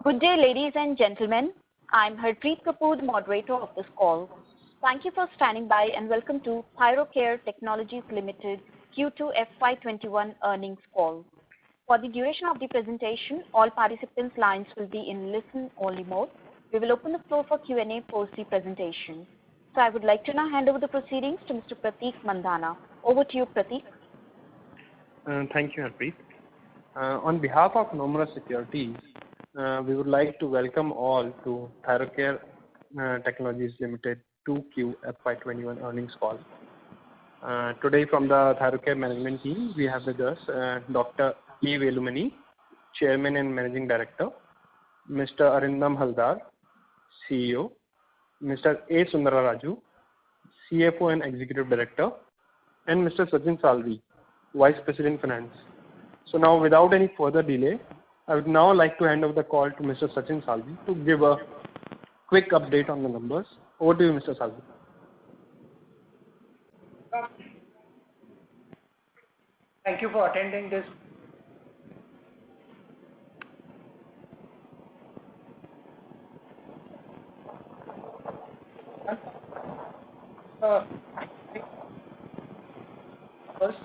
Good day, ladies and gentlemen. I'm Harpreet Kapoor, the moderator of this call. Thank you for standing by and welcome to Thyrocare Technologies Limited Q2 FY21 earnings call. For the duration of the presentation, all participants' lines will be in listen-only mode. We will open the floor for Q&A post the presentation. So I would like to now hand over the proceedings to Mr. Prateek Mandhana. Over to you, Prateek. Thank you, Harpreet. On behalf of Nomura Securities, we would like to welcome all to Thyrocare Technologies Limited 2Q FY21 earnings call. Today from the Thyrocare management team, we have with us Dr. E. Velumani, Chairman and Managing Director, Mr. Arindam Haldar, CEO, Mr. A. Sundararaju, CFO and Executive Director, and Mr. Sachin Salvi, Vice President Finance. So now without any further delay, I would now like to hand over the call to Mr. Sachin Salvi to give a quick update on the numbers. Over to you, Mr. Salvi. Thank you for attending this. First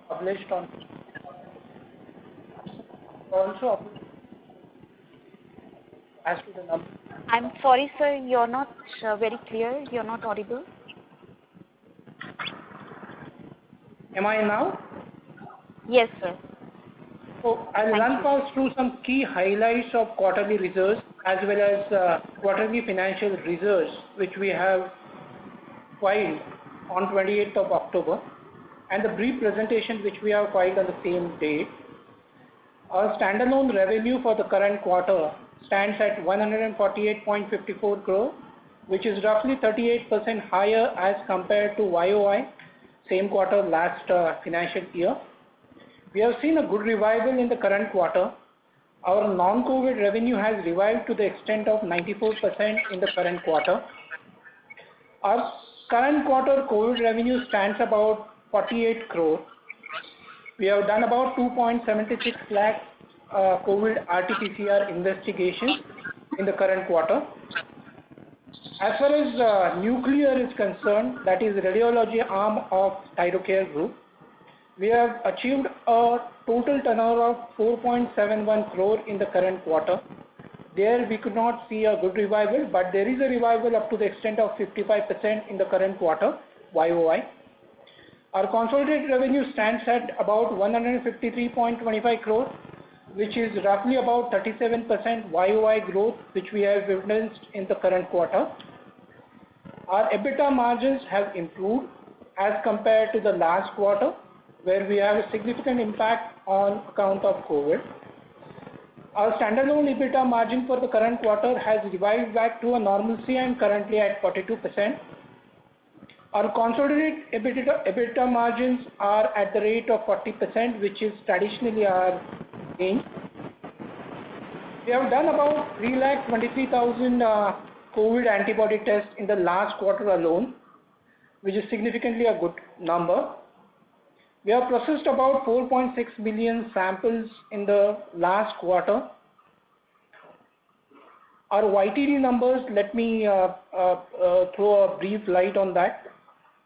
published on also as to the number. I'm sorry, sir, you're not very clear. You're not audible. Am I now? Yes, sir. So I'll run past through some key highlights of quarterly results as well as quarterly financial results which we have filed on 28th of October and the brief presentation which we have filed on the same date. Our standalone revenue for the current quarter stands at 148.54 crore, which is roughly 38% higher as compared to YOY, same quarter last financial year. We have seen a good revival in the current quarter. Our non-COVID revenue has revived to the extent of 94% in the current quarter. Our current quarter COVID revenue stands about 48 crore. We have done about 2.76 lakh COVID RT-PCR investigations in the current quarter. As far as nuclear is concerned, that is radiology arm of Thyrocare Group, we have achieved a total turnover of 4.71 crore in the current quarter. There we could not see a good revival, but there is a revival up to the extent of 55% in the current quarter, YOY. Our consolidated revenue stands at about 153.25 crore, which is roughly about 37% YOY growth, which we have witnessed in the current quarter. Our EBITDA margins have improved as compared to the last quarter, where we have a significant impact on account of COVID. Our standalone EBITDA margin for the current quarter has revived back to a normalcy and currently at 42%. Our consolidated EBITDA margins are at the rate of 40%, which is traditionally our aim. We have done about 3,23,000 COVID antibody tests in the last quarter alone, which is significantly a good number. We have processed about 4.6 million samples in the last quarter. Our YTD numbers, let me throw a brief light on that.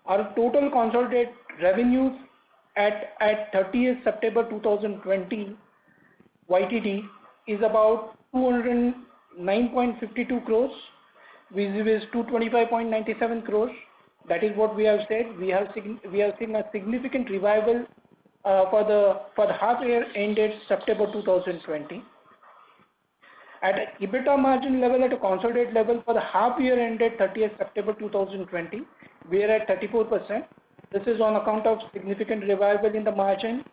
Our total consolidated revenues at 30th September 2020 YTD is about 209.52 crores, which is 225.97 crores. That is what we have said. We have seen a significant revival for the half year ended September 2020. At EBITDA margin level, at a consolidated level for the half year ended 30th September 2020, we are at 34%. This is on account of significant revival in the margin,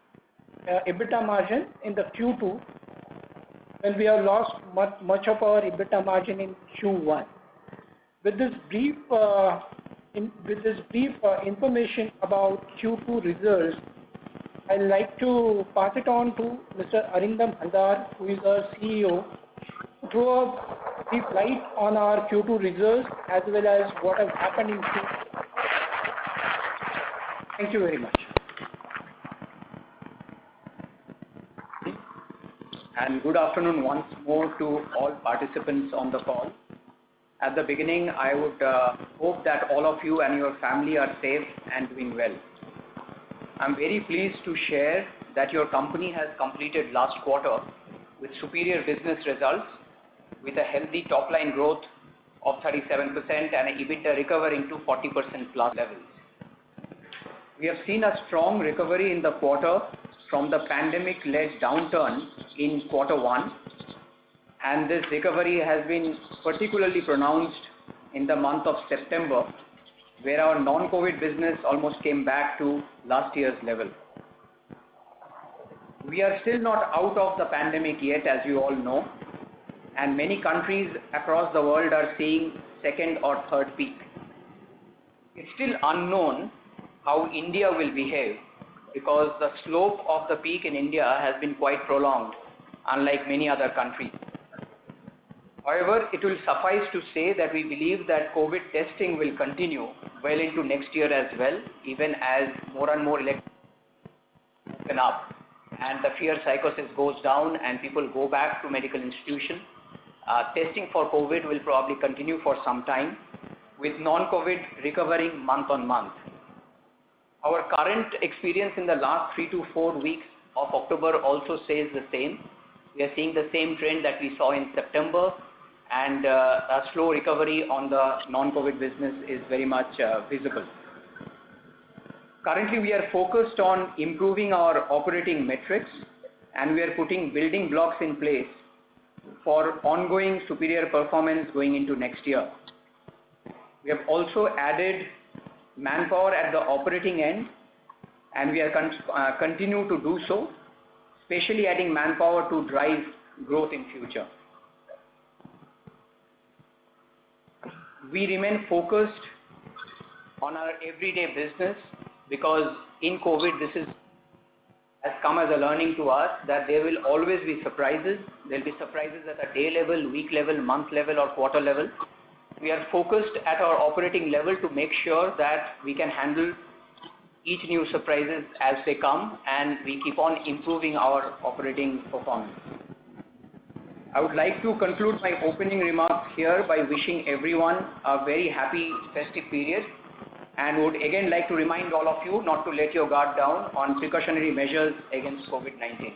EBITDA margin in the Q2, when we have lost much of our EBITDA margin in Q1. With this brief information about Q2 results, I'd like to pass it on to Mr. Arindam Haldar, who is our CEO, to throw a brief light on our Q2 results as well as what has happened in Q2. Thank you very much. and good afternoon once more to all participants on the call. At the beginning, I would hope that all of you and your family are safe and doing well. I'm very pleased to share that your company has completed last quarter with superior business results, with a healthy top-line growth of 37% and an EBITDA recovering to 40% plus levels. We have seen a strong recovery in the quarter from the pandemic-led downturn in quarter one, and this recovery has been particularly pronounced in the month of September, where our non-COVID business almost came back to last year's level. We are still not out of the pandemic yet, as you all know, and many countries across the world are seeing second or third peak. It's still unknown how India will behave, because the slope of the peak in India has been quite prolonged, unlike many other countries. However, it will suffice to say that we believe that COVID testing will continue well into next year as well, even as more and more elections open up and the fear psychosis goes down and people go back to medical institutions. Testing for COVID will probably continue for some time, with non-COVID recovering month on month. Our current experience in the last 3 to 4 weeks of October also says the same. We are seeing the same trend that we saw in September, and a slow recovery on the non-COVID business is very much visible. Currently, we are focused on improving our operating metrics, and we are putting building blocks in place for ongoing superior performance going into next year. We have also added manpower at the operating end, and we are continue to do so, especially adding manpower to drive growth in future. We remain focused on our everyday business, because in COVID this has come as a learning to us that there will always be surprises. There will be surprises at a day level, week level, month level or quarter level. We are focused at our operating level to make sure that we can handle each new surprises as they come, and we keep on improving our operating performance. I would like to conclude my opening remarks here by wishing everyone a very happy festive period, and would again like to remind all of you not to let your guard down on precautionary measures against COVID-19.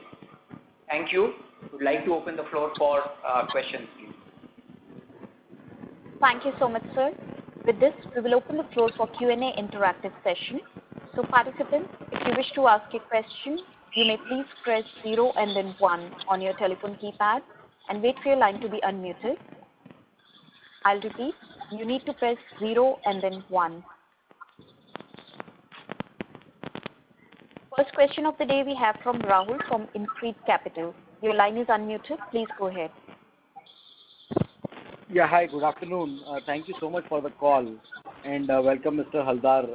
Thank you. Would like to open the floor for questions, please. Thank you so much, sir. With this, we will open the floor for Q&A interactive session. So participants, if you wish to ask a question, you may please press 0 and then 1 on your telephone keypad and wait for your line to be unmuted. I'll repeat, you need to press 0 and then 1. First question of the day we have from Rahul from Increase Capital. Your line is unmuted. Please go ahead. Yeah, hi, good afternoon. Thank you so much for the call, and welcome Mr. Haldar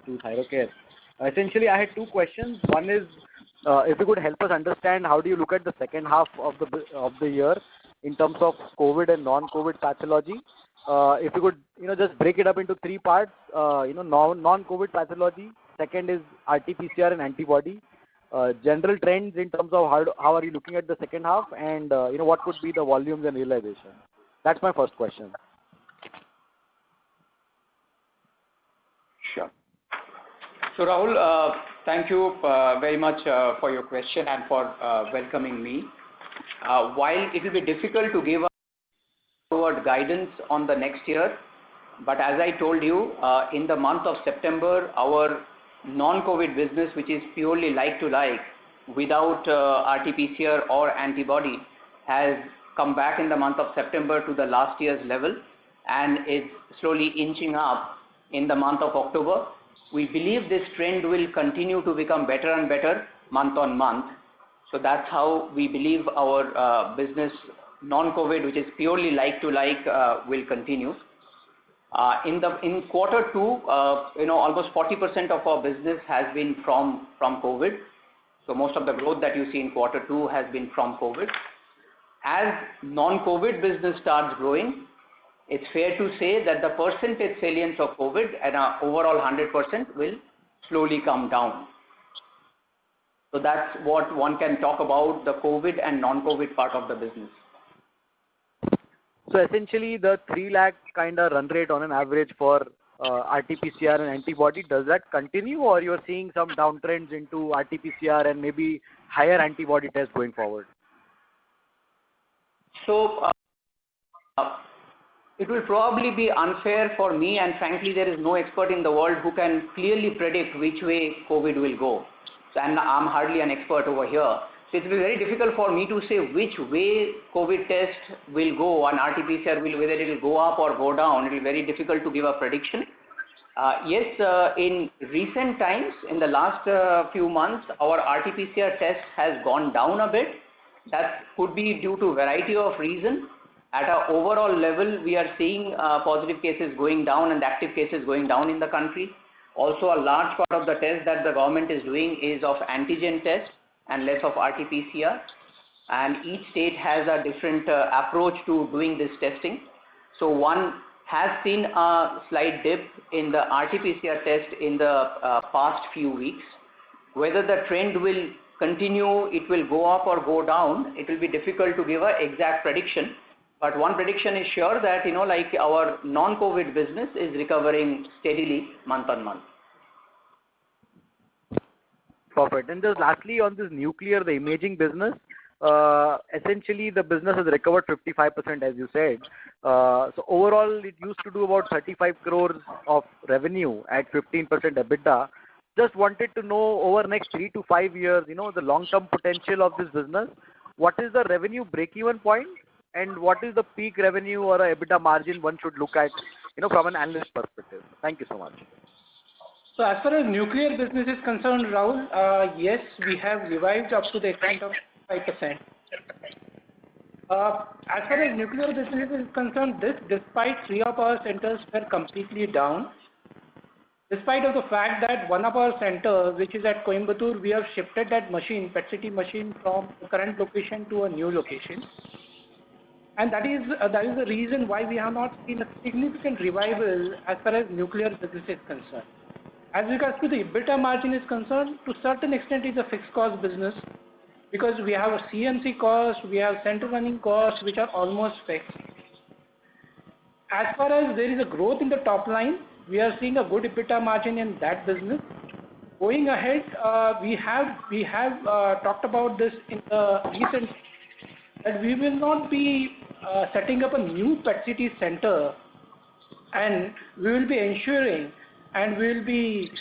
to Thyrocare. Essentially, I had 2 questions. One is, if you could help us understand how do you look at the second half of the year in terms of COVID and non-COVID pathology. If you could, just break it up into 3 parts. Non-COVID pathology. Second is RT-PCR and antibody. General trends in terms of how are you looking at the second half, and what could be the volumes and realization. That's my first question. Sure. So Rahul, thank you very much for your question and for welcoming me. While it will be difficult to give a guidance on the next year, but as I told you, in the month of September, our non-COVID business, which is purely like-to-like, without RT-PCR or antibody, has come back in the month of September to the last year's level and is slowly inching up in the month of October. We believe this trend will continue to become better and better month on month. So that's how we believe our business non-COVID, which is purely like-to-like, will continue. In quarter 2, almost 40% of our business has been from COVID. So most of the growth that you see in quarter 2 has been from COVID. As non-COVID business starts growing, it's fair to say that the percentage salience of COVID at an overall 100% will slowly come down. So that's what one can talk about the COVID and non-COVID part of the business. So essentially, the 3 lakh kind of run rate on an average for RT-PCR and antibody, does that continue, or you're seeing some downtrends into RT-PCR and maybe higher antibody tests going forward? So it will probably be unfair for me, and frankly, there is no expert in the world who can clearly predict which way COVID will go. So, and I'm hardly an expert over here. So it will be very difficult for me to say which way COVID test will go on RT-PCR, whether it will go up or go down. It will be very difficult to give a prediction. Yes, in recent times, in the last few months, our RT-PCR test has gone down a bit. That could be due to a variety of reasons. At an overall level, we are seeing positive cases going down and active cases going down in the country. Also, a large part of the test that the government is doing is of antigen test and less of RT-PCR. And each state has a different approach to doing this testing. So one has seen a slight dip in the RT-PCR test in the past few weeks. Whether the trend will continue, it will go up or go down, it will be difficult to give an exact prediction. But one prediction is sure that, like our non-COVID business is recovering steadily month on month. Perfect. And just lastly, on this nuclear, the imaging business, essentially the business has recovered 55%, as you said. So overall, it used to do about 35 crores of revenue at 15% EBITDA. Just wanted to know over the next 3 to 5 years, the long-term potential of this business. What is the revenue break-even point, and what is the peak revenue or a EBITDA margin one should look at, from an analyst perspective? Thank you so much. So as far as nuclear business is concerned, Rahul, yes, we have revived up to the extent of 5%. As far as nuclear business is concerned, despite 3 of our centers were completely down, despite of the fact that one of our centers, which is at Coimbatore, we have shifted that machine, PET-CT machine, from the current location to a new location. And that is the reason why we have not seen a significant revival as far as nuclear business is concerned. As regards to the EBITDA margin is concerned, to a certain extent it's a fixed cost business, because we have a CMC cost, we have center running costs which are almost fixed. As far as there is a growth in the top line, we are seeing a good EBITDA margin in that business. Going ahead, we have talked about this in the recent, that we will not be setting up a new PET-CT center, and we will be ensuring and we will be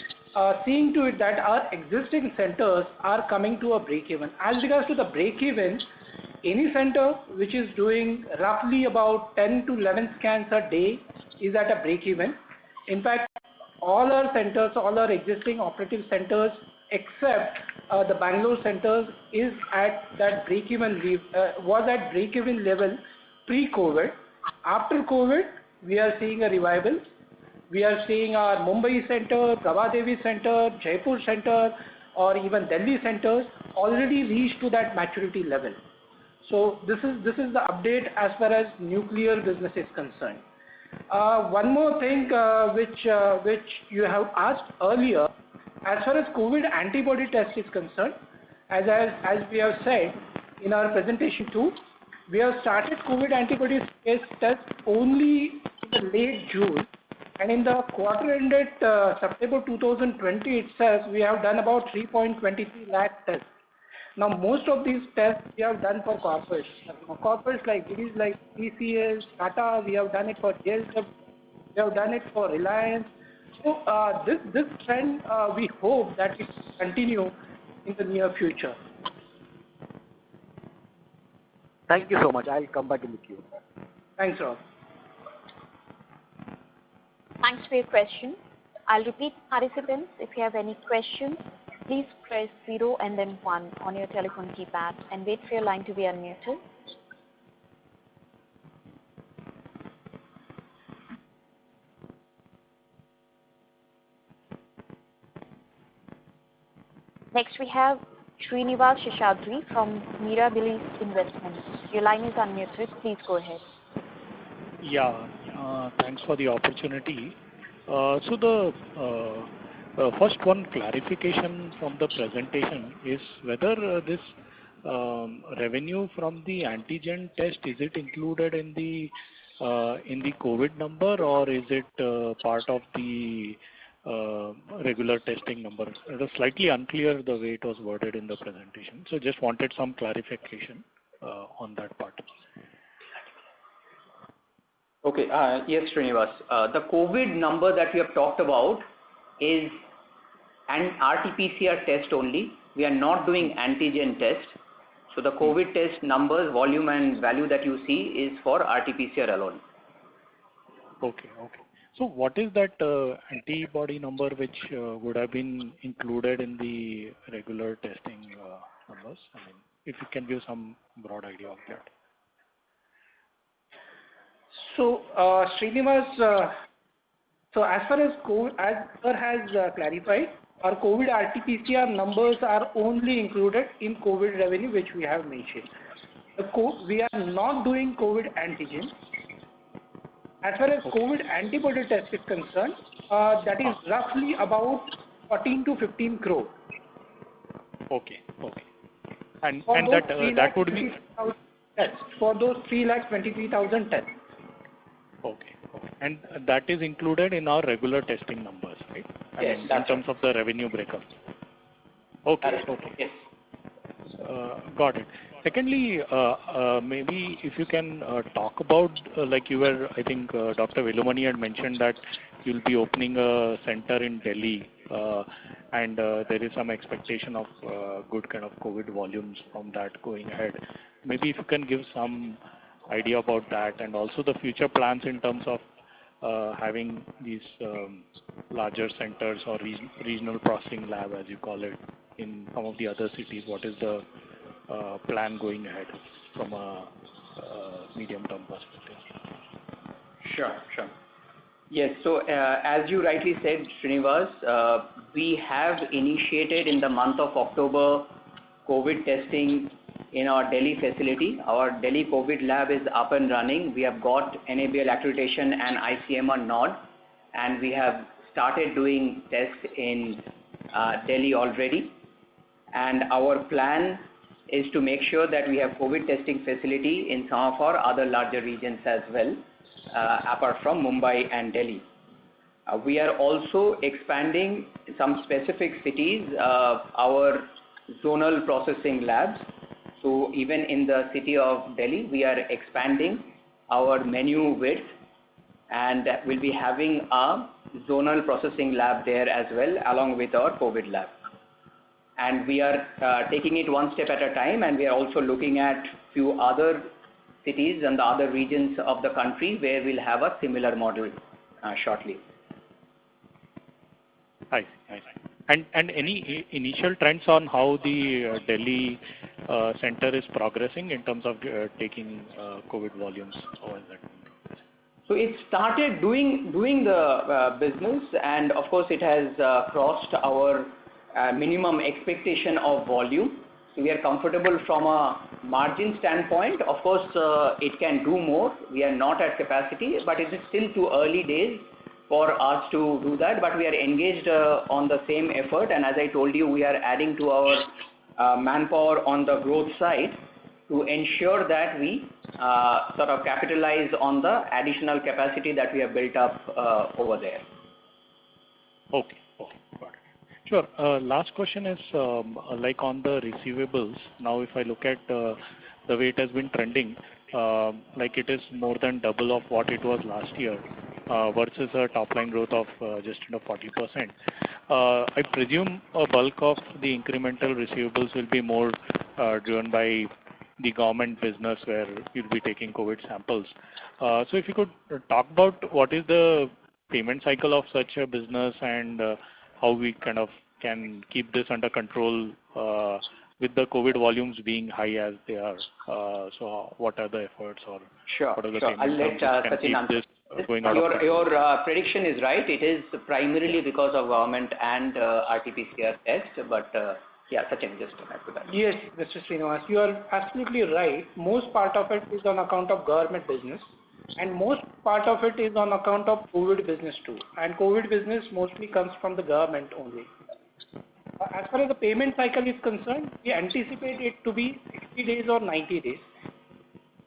seeing to it that our existing centers are coming to a break-even. As regards to the break-even, any center which is doing roughly about 10 to 11 scans a day is at a break-even. In fact, all our centers, all our existing operative centers, except the Bangalore centers, is at that break-even was at break-even level pre-COVID. After COVID, we are seeing a revival. We are seeing our Mumbai center, Prabhadevi center, Jaipur center, or even Delhi centers already reached to that maturity level. So this is the update as far as nuclear business is concerned. One more thing which you have asked earlier, as far as COVID antibody test is concerned, as we have said in our presentation too, we have started COVID antibody test only in the late June, and in the quarter ended September 2020 itself, we have done about 3.23 lakh tests. Now, most of these tests we have done for corporates. Corporates like these, like TCS, Tata, we have done it for JSW, we have done it for Reliance. So this trend, we hope that it will continue in the near future. Thank you so much. I'll come back in the queue. Thanks, Rob. Thanks for your question. I'll repeat, participants, if you have any questions, please press 0 and then 1 on your telephone keypad and wait for your line to be unmuted. Next we have Srinivas Sheshadri from Mirabilis Investments. Your line is unmuted. Please go ahead. Yeah, thanks for the opportunity. So the First, one clarification from the presentation is whether this revenue from the antigen test, is it included in the COVID number, or is it part of the regular testing number? It was slightly unclear the way it was worded in the presentation. So just wanted some clarification on that part. Okay. Yes, Srinivas. The COVID number that we have talked about is an RT-PCR test only. We are not doing antigen test. So the COVID test numbers, volume and value that you see is for RT-PCR alone. Okay. So what is that antibody number which would have been included in the regular testing numbers? I mean, if you can give some broad idea of that. So, Srinivas, so as far as COVID, as Sir has clarified, our COVID RT-PCR numbers are only included in COVID revenue, which we have mentioned. We are not doing COVID antigen. As far as COVID antibody test is concerned, that is roughly about 14 to 15 crore. Okay. And that would be tests for those 3,23,000 tests. Okay. And that is included in our regular testing numbers, right? Yes. In terms of the revenue breakup. Okay. Yes. Got it. Secondly, maybe if you can talk about, like you were, I think Dr. Velumani had mentioned that you'll be opening a center in Delhi, and there is some expectation of good kind of COVID volumes from that going ahead. Maybe if you can give some idea about that, and also the future plans in terms of having these larger centers or regional processing lab, as you call it, in some of the other cities. What is the plan going ahead from a medium-term perspective? Sure. Yes. So as you rightly said, Srinivas, we have initiated in the month of October COVID testing in our Delhi facility. Our Delhi COVID lab is up and running. We have got NABL accreditation and ICMR nod, and we have started doing tests in Delhi already. And our plan is to make sure that we have COVID testing facility in some of our other larger regions as well, apart from Mumbai and Delhi. We are also expanding some specific cities, our zonal processing labs. So even in the city of Delhi, we are expanding our menu width, and we'll be having a zonal processing lab there as well, along with our COVID lab. And we are taking it one step at a time, and we are also looking at few other cities and the other regions of the country where we'll have a similar model shortly. I see. And any initial trends on how the Delhi center is progressing in terms of taking COVID volumes? How is that? So it started doing the business, and of course it has crossed our minimum expectation of volume. So we are comfortable from a margin standpoint. Of course, it can do more. We are not at capacity, but it is still too early days for us to do that. But we are engaged on the same effort, and as I told you, we are adding to our manpower on the growth side to ensure that we sort of capitalize on the additional capacity that we have built up over there. Okay, got it. Sure. Last question is like on the receivables. Now, if I look at the way it has been trending, like it is more than double of what it was last year versus a top line growth of just under 40%. I presume a bulk of the incremental receivables will be more driven by the government business where you'll be taking COVID samples. So if you could talk about what is the payment cycle of such a business and how we kind of can keep this under control with the COVID volumes being high as they are. So what are the efforts or what are the payment I'll let Sachin answer. Your prediction is right. It is primarily because of government and RT-PCR test, but yeah, Sachin, just to add to that. Yes, Mr. Srinivas, you are absolutely right. Most part of it is on account of government business. and most part of it is on account of COVID business too. And COVID business mostly comes from the government only. As far as the payment cycle is concerned, we anticipate it to be 60 days or 90 days.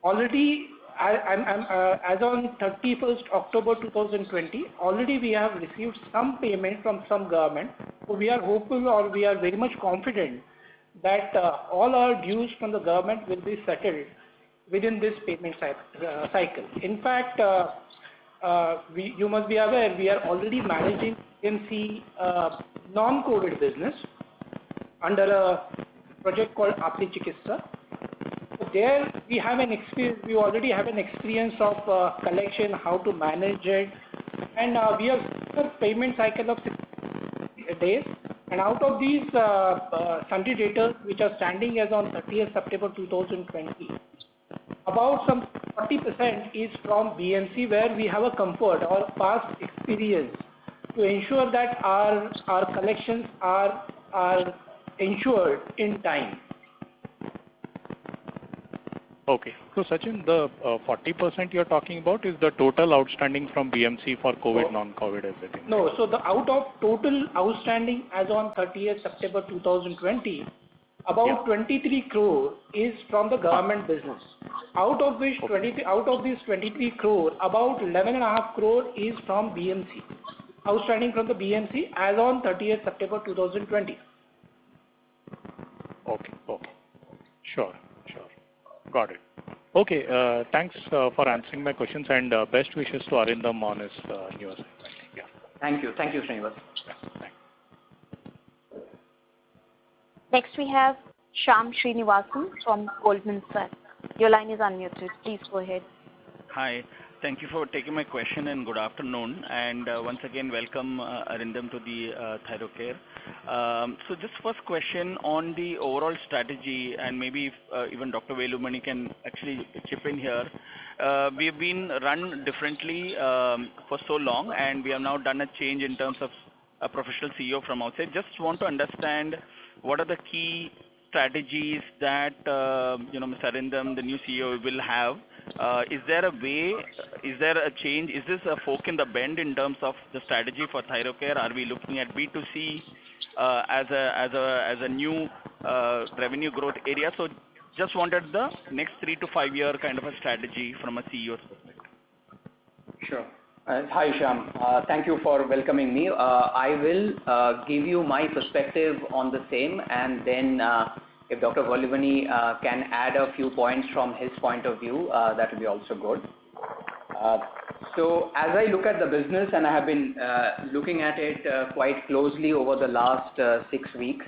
Already, as on 31st October 2020, already we have received some payment from some government. So we are hopeful, or we are very much confident that all our dues from the government will be settled within this payment cycle. In fact, you must be aware, we are already managing PMC non-COVID business under a project called Apni Chikitsa. So there we have an experience, we already have an experience of collection, how to manage it, and we have a payment cycle of 60 days. And out of these sundry debtors which are standing as on 30th September 2020, about some 40% is from BMC, where we have a comfort or past experience to ensure that our collections are ensured in time. Okay. So Sachin, the 40% you're talking about is the total outstanding from BMC for COVID, non-COVID, everything? No, so the out of total outstanding as on 30th September 2020, about 23 crore is from the government business. Out of which out of these 23 crore, about 11.5 crore is from BMC, outstanding from the BMC as on 30th September 2020. Okay. Sure. Got it. Okay, thanks for answering my questions, and best wishes to Arindam on his new assignment. Yeah. Thank you, Srinivas. Yeah, thanks. Next we have Shyam Srinivasan from Goldman Sachs. Your line is unmuted. Please go ahead. Hi. Thank you for taking my question, and good afternoon. And once again, welcome Arindam to the Thyrocare. So just first question on the overall strategy, and maybe if, even Dr. Velumani can actually chip in here. We've been run differently for so long, and we have now done a change in terms of a professional CEO from outside. Just want to understand what are the key strategies that Mr. Arindam, the new CEO, will have. Is there a way, is there a change, is this a fork in the bend in terms of the strategy for Thyrocare? Are we looking at B2C as a new revenue growth area? So just wanted the next 3 to 5 year kind of a strategy from a CEO's perspective. Sure. Hi Shyam, thank you for welcoming me. I will give you my perspective on the same, and then if Dr. Velumani can add a few points from his point of view, that will be also good. So as I look at the business, and I have been looking at it quite closely over the last 6 weeks,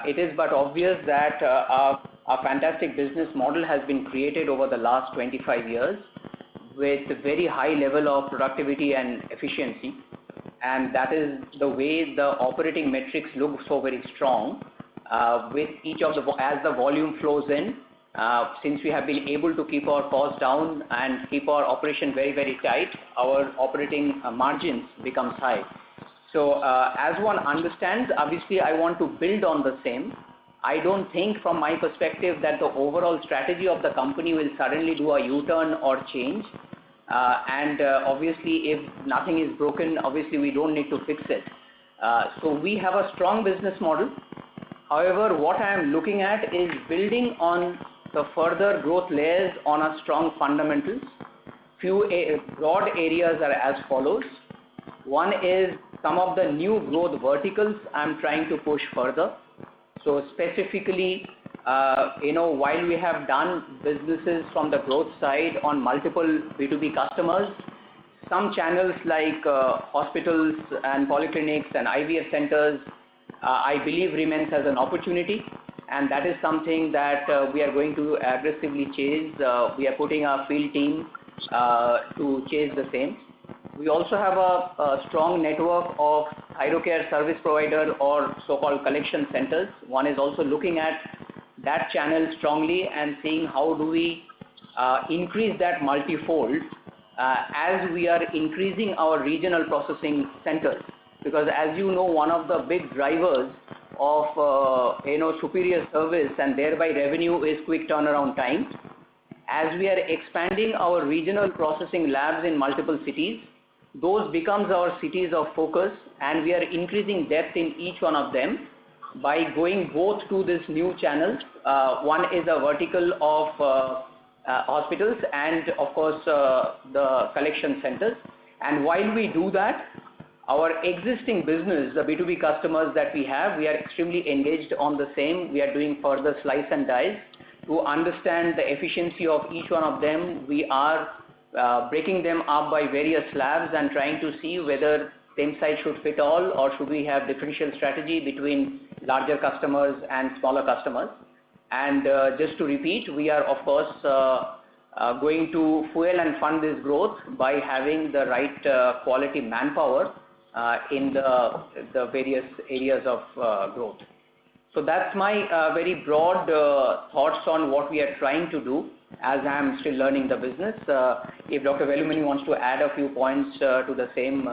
it is but obvious that a fantastic business model has been created over the last 25 years with a very high level of productivity and efficiency, and that is the way the operating metrics look so very strong with each of the, as the volume flows in, since we have been able to keep our costs down and keep our operation very, very tight, our operating margins becomes high. So as one understands, obviously I want to build on the same. I don't think from my perspective that the overall strategy of the company will suddenly do a U-turn or change. And obviously if nothing is broken, obviously we don't need to fix it. So we have a strong business model. However, what I am looking at is building on the further growth layers on a strong fundamentals. Few broad areas are as follows. One is some of the new growth verticals I'm trying to push further. So specifically, while we have done businesses from the growth side on multiple B2B customers, some channels like hospitals and polyclinics and IVF centers, I believe remains as an opportunity, and that is something that we are going to aggressively chase. We are putting our field team to chase the same. We also have a strong network of Thyrocare service provider or so-called collection centers. One is also looking at that channel strongly and seeing how do we increase that multifold as we are increasing our regional processing centers. Because as you know, one of the big drivers of superior service and thereby revenue is quick turnaround time. as we are expanding our regional processing labs in multiple cities, those becomes our cities of focus, and we are increasing depth in each one of them by going both to this new channels. One is a vertical of hospitals and of course the collection centers. And while we do that, our existing business, the B2B customers that we have, we are extremely engaged on the same. We are doing further slice and dice to understand the efficiency of each one of them. We are breaking them up by various slabs and trying to see whether same site should fit all, or should we have differential strategy between larger customers and smaller customers. And just to repeat, we are of course going to fuel and fund this growth by having the right quality manpower in the various areas of growth. So that's my very broad thoughts on what we are trying to do as I am still learning the business. If Dr. Velumani wants to add a few points to the same,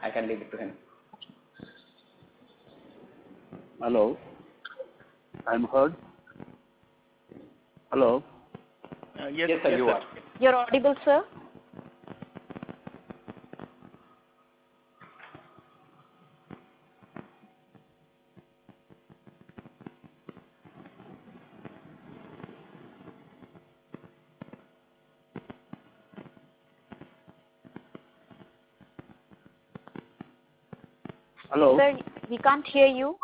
I can leave it to him. Hello, I'm heard. Hello. Yes, sir, you are. You're audible, sir. Hello. Sir, we can't hear you.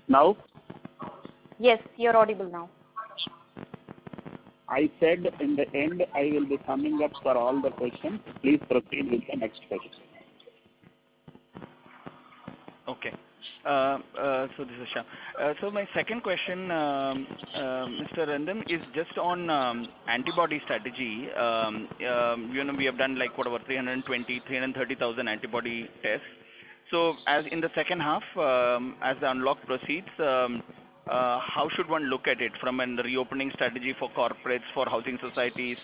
Now? Yes, you're audible now. I said in the end I will be summing up for all the questions. Please proceed with the next question. Okay. So this is Shyam. So my second question, Mr. Arindam, is just on antibody strategy. We have done like whatever 330,000 antibody tests. So as in the second half, as the unlock proceeds, how should one look at it from a reopening strategy for corporates, for housing societies?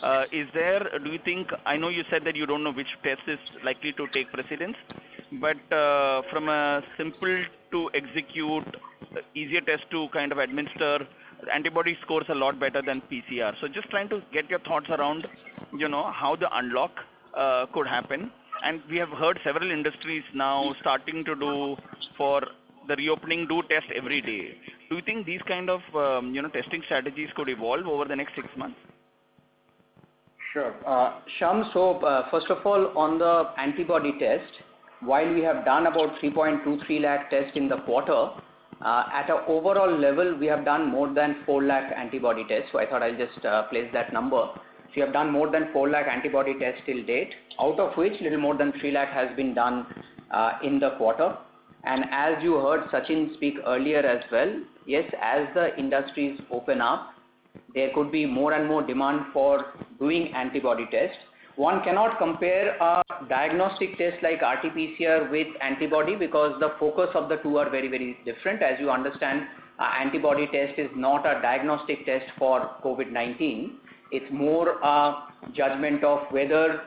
Do you think, I know you said that you don't know which test is likely to take precedence, but from a simple to execute, easier test to kind of administer, antibody scores a lot better than PCR. So just trying to get your thoughts around, how the unlock could happen. And we have heard several industries now starting to do for the reopening, do test every day. Do you think these kind of testing strategies could evolve over the next 6 months? Sure. Shyam, so first of all, on the antibody test, while we have done about 3.23 lakh tests in the quarter, at an overall level, we have done more than 4 lakh antibody tests. So I thought I'll just place that number. So we have done more than 4 lakh antibody tests till date, out of which little more than 3 lakh has been done in the quarter. And as you heard Sachin speak earlier as well, yes, as the industries open up, there could be more and more demand for doing antibody tests. One cannot compare a diagnostic test like RT-PCR with antibody because the focus of the two are very, very different. As you understand, antibody test is not a diagnostic test for COVID-19. It's more a judgment of whether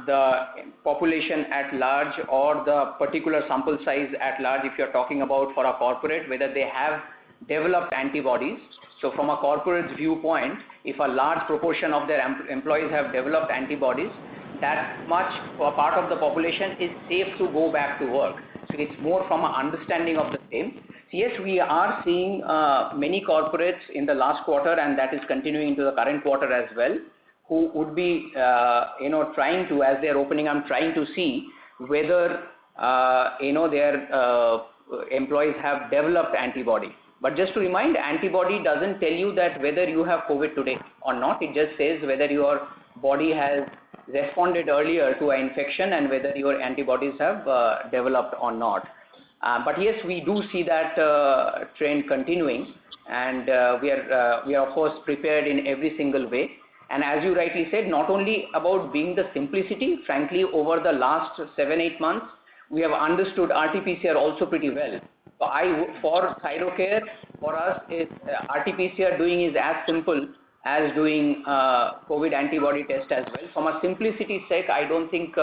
the population at large or the particular sample size at large, if you're talking about for a corporate, whether they have developed antibodies. So from a corporate viewpoint, if a large proportion of their employees have developed antibodies, that much part of the population is safe to go back to work. So it's more from an understanding of the same. Yes, we are seeing many corporates in the last quarter, and that is continuing into the current quarter as well, who would be, trying to, as they're opening, I'm trying to see whether, their employees have developed antibody. But just to remind, antibody doesn't tell you that whether you have COVID today or not. It just says whether your body has responded earlier to an infection and whether your antibodies have developed or not. But yes, we do see that trend continuing, and we are of course prepared in every single way. And as you rightly said, not only about being the simplicity, frankly, over the last 7-8 months, we have understood RT-PCR also pretty well. So for Thyrocare, for us, is RT-PCR doing is as simple as doing COVID antibody test as well. From a simplicity sake, I don't think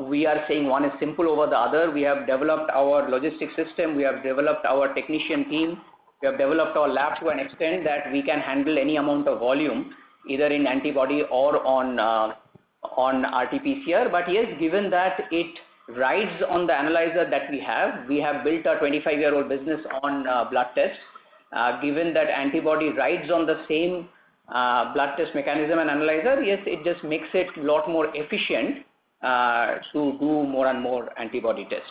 we are saying one is simple over the other. We have developed our logistics system, we have developed our technician team, We have developed our lab to an extent that we can handle any amount of volume, either in antibody or on RT-PCR. But yes, given that it rides on the analyzer that we have built a 25-year-old business on blood tests. Given that antibody rides on the same blood test mechanism and analyzer, yes, it just makes it a lot more efficient to do more and more antibody tests.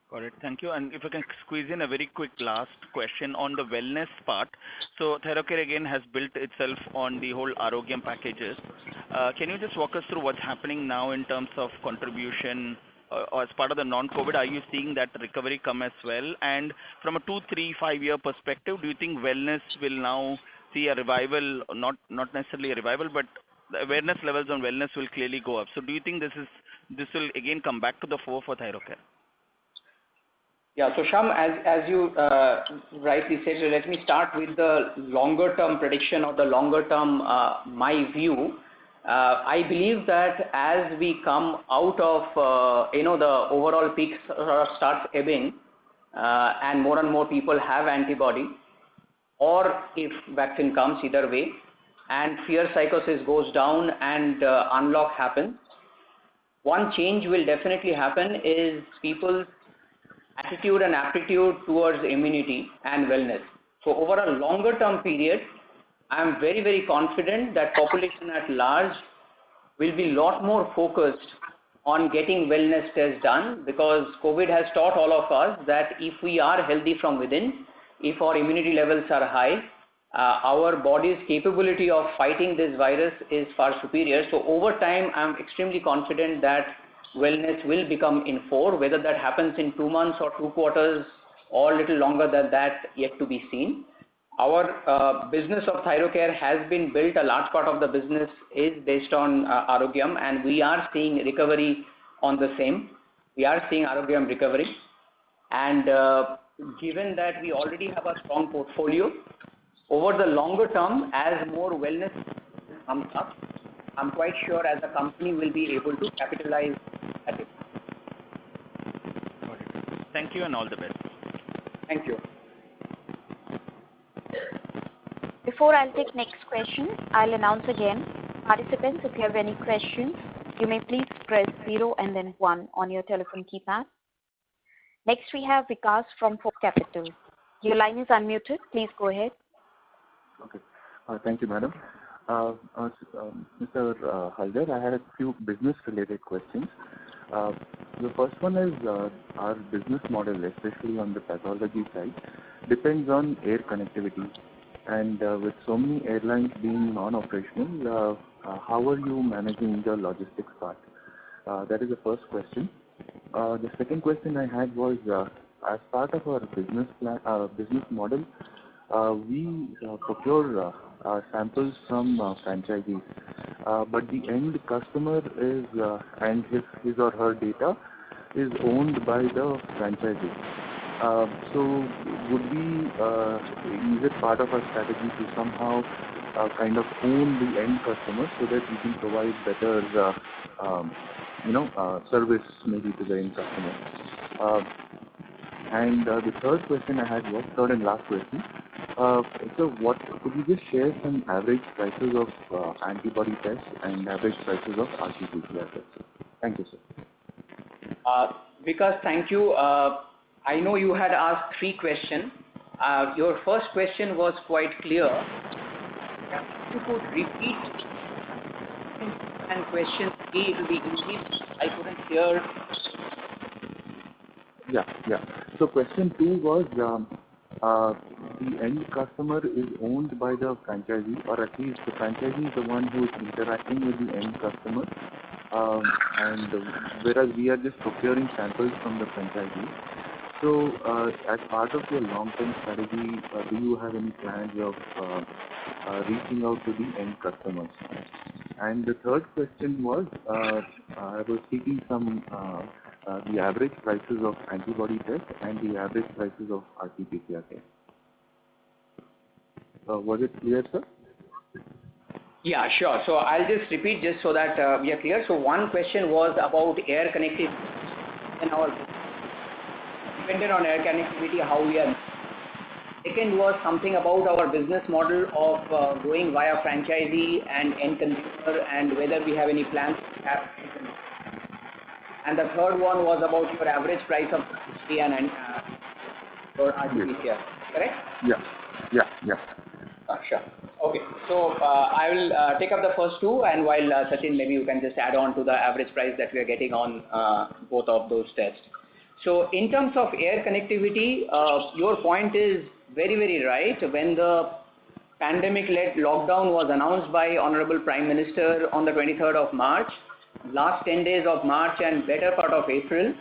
Got it. Thank you. And if I can squeeze in a very quick last question on the wellness part. So Thyrocare again has built itself on the whole Aarogyam packages. Can you just walk us through what's happening now in terms of contribution or as part of the non-COVID? Are you seeing that recovery come as well? And from a 2, 3, 5-year perspective, do you think wellness will now see a revival, not necessarily a revival, but the awareness levels on wellness will clearly go up? So do you think this will again come back to the fore for Thyrocare? Yeah, so Shyam, as you rightly said, let me start with the longer term prediction or the longer term my view. I believe that as we come out of the overall peak starts ebbing and more people have antibody, or if vaccine comes, either way, and fear psychosis goes down and unlock happens, one change will definitely happen is people's attitude and aptitude towards immunity and wellness. So over a longer term period, I am very confident that population at large will be a lot more focused on getting wellness tests done, because COVID has taught all of us that if we are healthy from within, if our immunity levels are high, our body's capability of fighting this virus is far superior. So over time, I am extremely confident that wellness will become in fore. Whether that happens in 2 months or 2 quarters or little longer than that, yet to be seen. Our business of Thyrocare has been built, a large part of the business is based on Aarogyam, and we are seeing recovery on the same. We are seeing Aarogyam recovery, and given that we already have a strong portfolio, over the longer term, as more wellness comes up, I'm quite sure as a company will be able to capitalize at it. Thank you and all the best. Thank you. Before I'll take next question, I'll announce again. Participants, if you have any questions, you may please press 0 and then 1 on your telephone keypad. Next we have Vikas from Fort Capital. Your line is unmuted. Please go ahead. Okay. Thank you, madam. Mr. Haldar, I had a few business-related questions. The first one is our business model, especially on the pathology side, depends on air connectivity. And with so many airlines being non-operational, how are you managing the logistics part? That is the first question. The second question I had was, as part of our business model, we procure samples from franchisees, but the end customer is and his or her data is owned by the franchisee. So would we, is it part of our strategy to somehow kind of own the end customer so that we can provide better service maybe to the end customer? And the third question I had was, third and last question. So what could you just share some average prices of antibody tests and average prices of RT-PCR tests? Thank you, sir. Vikas, thank you. I know you had asked 3 questions. Your first question was quite clear. If you could repeat and question 3, it will be easy. I couldn't hear. Yeah. So question 2 was, the end customer is owned by the franchisee, or at least the franchisee is the one who is interacting with the end customer, and whereas we are just procuring samples from the franchisee. So as part of your long-term strategy, do you have any plans of reaching out to the end customers? And the third question was, I was seeking some the average prices of antibody tests and the average prices of RT-PCR tests. Was it clear, sir? Yeah, sure. So I'll just repeat just so that we are clear. So one question was about air connectivity and our dependent on air connectivity, how we are. second was something about our business model of going via franchisee and end consumer, and whether we have any plans to have. And the third one was about your average price of RT and for RT-PCR, correct? Yeah. Sure. Okay. So I will take up the first two, and while Sachin, maybe you can just add on to the average price that we are getting on both of those tests. So in terms of air connectivity, your point is very, very right. When the pandemic-led lockdown was announced by Honorable Prime Minister on the 23rd of March, last 10 days of March and better part of April,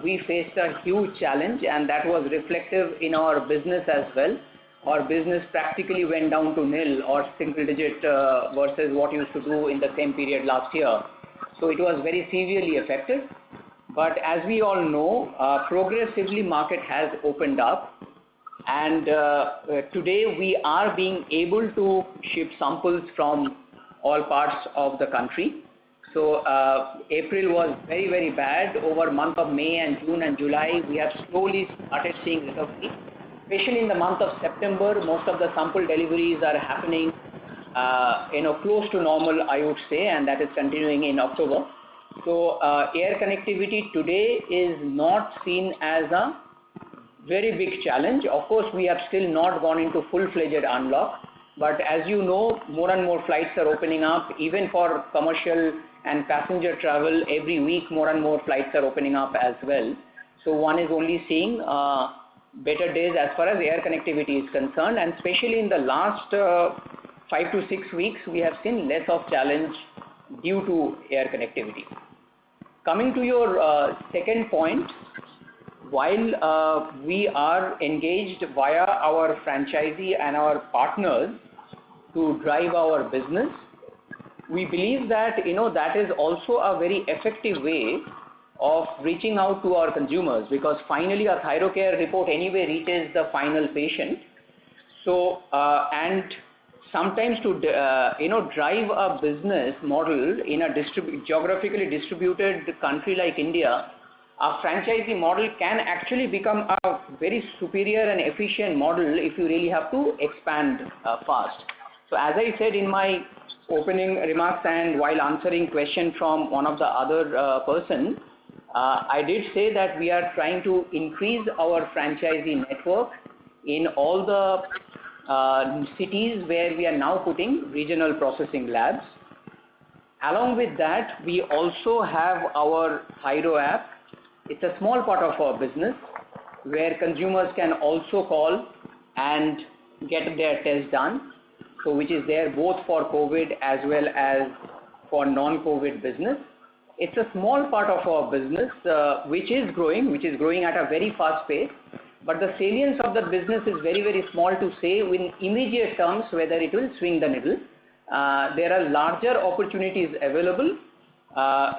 we faced a huge challenge, and that was reflective in our business as well. Our business practically went down to nil or single digit versus what used to do in the same period last year. So it was very severely affected. But as we all know, progressively market has opened up, and today we are being able to ship samples from all parts of the country. So April was very, very bad. Over month of May and June and July, we have slowly started seeing recovery. Especially in the month of September, most of the sample deliveries are happening, close to normal, I would say, and that is continuing in October. So air connectivity today is not seen as a very big challenge. Of course, we have still not gone into full-fledged unlock, but as you know, more and more flights are opening up, even for commercial and passenger travel. Every week, more and more flights are opening up as well. So one is only seeing better days as far as air connectivity is concerned, and especially in the last 5 to 6 weeks, we have seen less of challenge due to air connectivity. Coming to your second point, while we are engaged via our franchisee and our partners to drive our business, we believe that that is also a very effective way of reaching out to our consumers, because finally a ThyroCare report anyway reaches the final patient. So and sometimes to drive a business model in a geographically distributed country like India, a franchisee model can actually become a very superior and efficient model if you really have to expand fast. So as I said in my opening remarks and while answering question from one of the other person, I did say that we are trying to increase our franchisee network in all the cities where we are now putting regional processing labs. Along with that, we also have our Thyro app. It's a small part of our business where consumers can also call and get their test done. So which is there both for COVID as well as for non-COVID business. It's a small part of our business which is growing at a very fast pace. But the salience of the business is very, very small to say in immediate terms whether it will swing the needle. There are larger opportunities available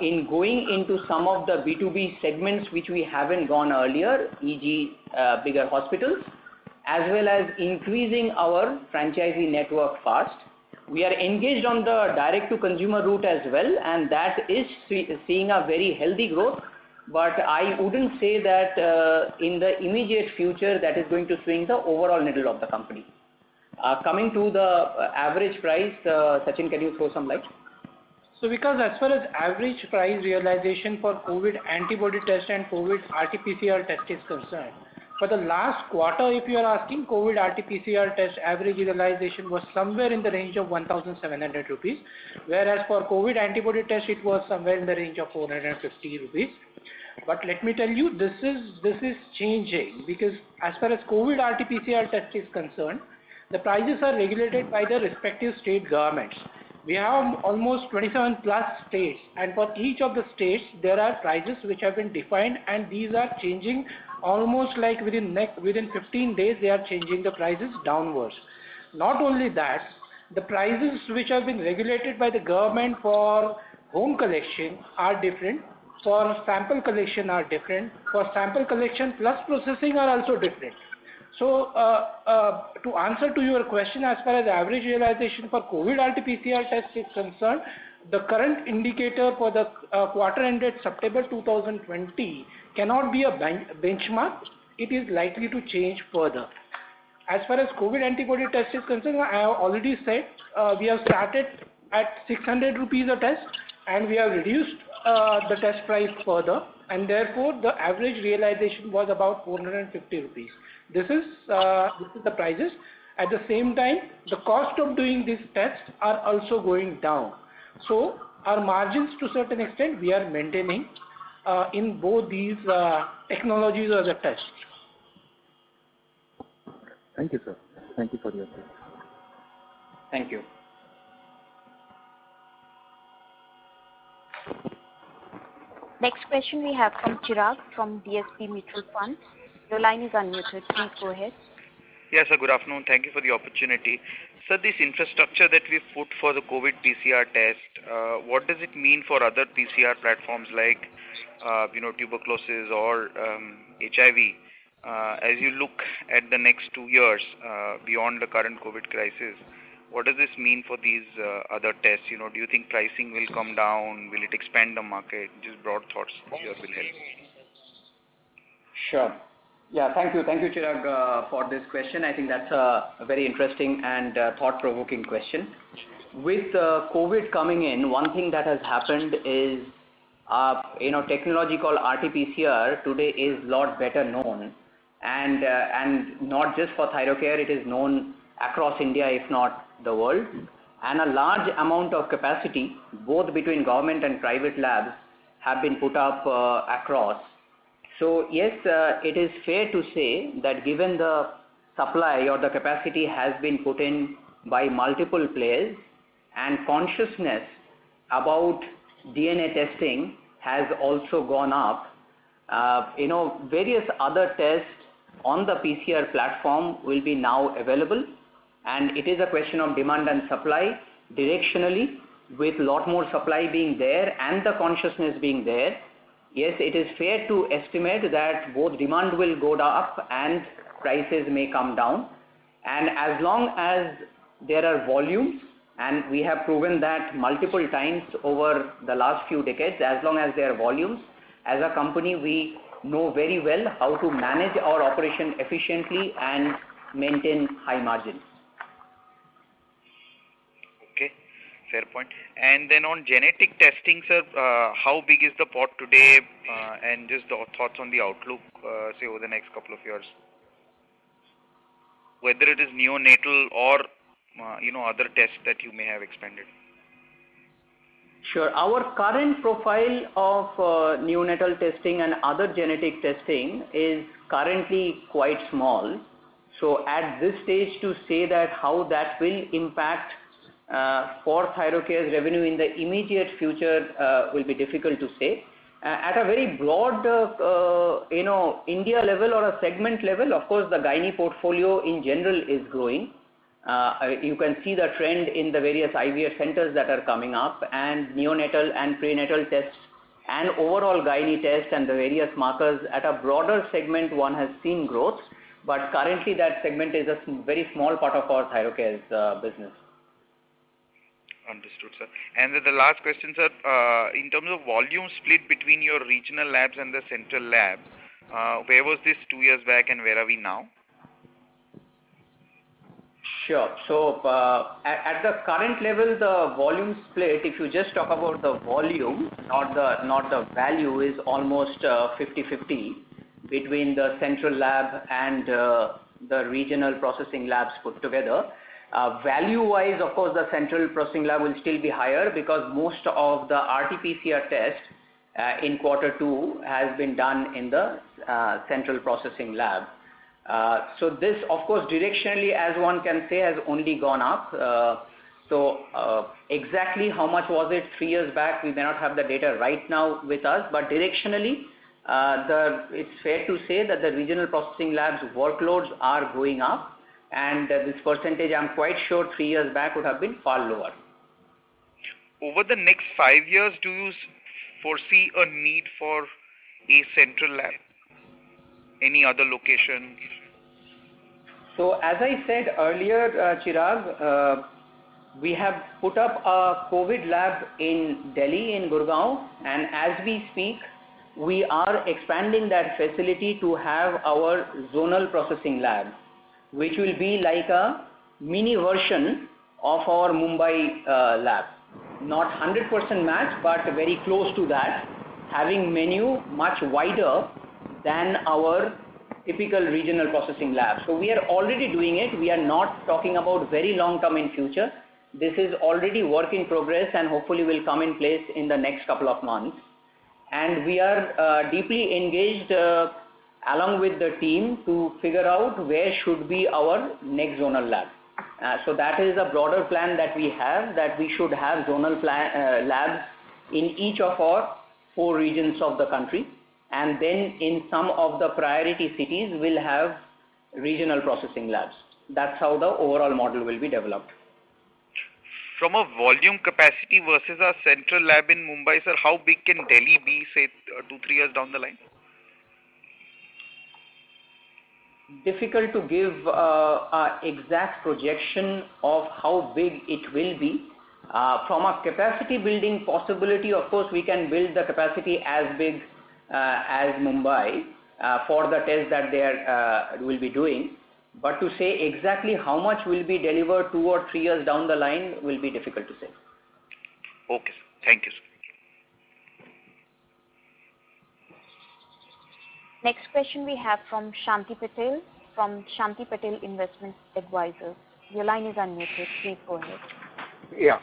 in going into some of the B2B segments which we haven't gone earlier, e.g. bigger hospitals, as well as increasing our franchisee network fast. We are engaged on the direct-to-consumer route as well, and that is seeing a very healthy growth. But I wouldn't say that in the immediate future that is going to swing the overall needle of the company. Coming to the average price, Sachin, can you throw some light? So because as far as average price realization for COVID antibody test and COVID RT-PCR test is concerned, for the last quarter, if you are asking, COVID RT-PCR test average realization was somewhere in the range of 1,700 rupees, whereas for COVID antibody test, it was somewhere in the range of 450 rupees. But let me tell you, this is changing, because as far as COVID RT-PCR test is concerned, the prices are regulated by the respective state governments. We have almost 27 plus states, and for each of the states, there are prices which have been defined, and these are changing almost like within 15 days, they are changing the prices downwards. Not only that, the prices which have been regulated by the government for home collection are different, for sample collection are different, for sample collection plus processing are also different. So to answer to your question, as far as average realization for COVID RT-PCR test is concerned, the current indicator for the quarter ended September 2020 cannot be a benchmark. It is likely to change further. as far as COVID antibody test is concerned, I have already said we have started at 600 rupees a test, and we have reduced the test price further, and therefore the average realization was about 450 rupees. This is the prices. At the same time, the cost of doing these tests are also going down. So our margins, to a certain extent, we are maintaining in both these technologies or the tests. Thank you, sir. Thank you for your time. Thank you. Next question we have from Chirag from DSP Mutual Fund. Your line is unmuted. Please go ahead. Yes, sir. Good afternoon. Thank you for the opportunity. Sir, this infrastructure that we put for the COVID PCR test, what does it mean for other PCR platforms like, tuberculosis or HIV? As you look at the next 2 years beyond the current COVID crisis, what does this mean for these other tests? Do you think pricing will come down? Will it expand the market? Just broad thoughts here will help. Sure. Yeah, thank you, Chirag, for this question. I think that's a very interesting and thought-provoking question. With COVID coming in, one thing that has happened is, technology called RT-PCR today is a lot better known, and not just for Thyrocare, it is known across India, if not the world, and a large amount of capacity, both between government and private labs, have been put up across. So yes, it is fair to say that given the supply or the capacity has been put in by multiple players, and consciousness about DNA testing has also gone up, various other tests on the PCR platform will be now available, and it is a question of demand and supply directionally. With a lot more supply being there and the consciousness being there, yes, it is fair to estimate that both demand will go up and prices may come down. And as long as there are volumes, and we have proven that multiple times over the last few decades, as long as there are volumes, as a company we know very well how to manage our operation efficiently and maintain high margins. Okay, fair point. And then on genetic testing, sir, how big is the pot today, and just the thoughts on the outlook, say over the next couple of years? Whether it is neonatal or other tests that you may have expanded. Sure. Our current profile of neonatal testing and other genetic testing is currently quite small. So at this stage, to say that how that will impact for Thyrocare's revenue in the immediate future will be difficult to say. At a very broad, India level or a segment level, of course, the gynae portfolio in general is growing. You can see the trend in the various IVF centers that are coming up, and neonatal and prenatal tests and overall gynae tests and the various markers at a broader segment one has seen growth, but currently that segment is a very small part of our Thyrocare's business. Understood, sir. And the last question, sir, in terms of volume split between your regional labs and the central lab, where was this 2 years back and where are we now? Sure. So at the current level, the volume split, if you just talk about the volume, not the value, is almost 50-50 between the central lab and the regional processing labs put together. Value-wise, of course, the central processing lab will still be higher because most of the RT-PCR test in Q2 has been done in the central processing lab. So this, of course, directionally, as one can say, has only gone up. Exactly how much was it 3 years back, we may not have the data right now with us, but directionally, it's fair to say that the regional processing labs workloads are going up, and this percentage, I'm quite sure 3 years back would have been far lower. Over the next 5 years, do you foresee a need for a central lab? Any other location? So as I said earlier, Chirag, we have put up a COVID lab in Delhi, in Gurgaon, and as we speak, we are expanding that facility to have our zonal processing lab. which will be like a mini version of our Mumbai lab. Not 100% match, but very close to that, having menu much wider than our typical regional processing lab. So we are already doing it. We are not talking about very long term in future. This is already work in progress and hopefully will come in place in the next couple of months. And we are deeply engaged along with the team to figure out where should be our next zonal lab. So that is a broader plan that we have, that we should have zonal labs in each of our 4 regions of the country, and then in some of the priority cities we'll have regional processing labs. That's how the overall model will be developed. From a volume capacity versus our central lab in Mumbai, sir, how big can Delhi be, say, 2-3 years down the line? Difficult to give an exact projection of how big it will be. From a capacity building possibility, of course, we can build the capacity as big as Mumbai for the tests that they will be doing. But to say exactly how much will be delivered 2 or 3 years down the line will be difficult to say. Okay, sir. Thank you, sir. Next question we have from Shanti Patel from Shanti Patel Investment Advisors. Your line is unmuted. Please go ahead. Yeah.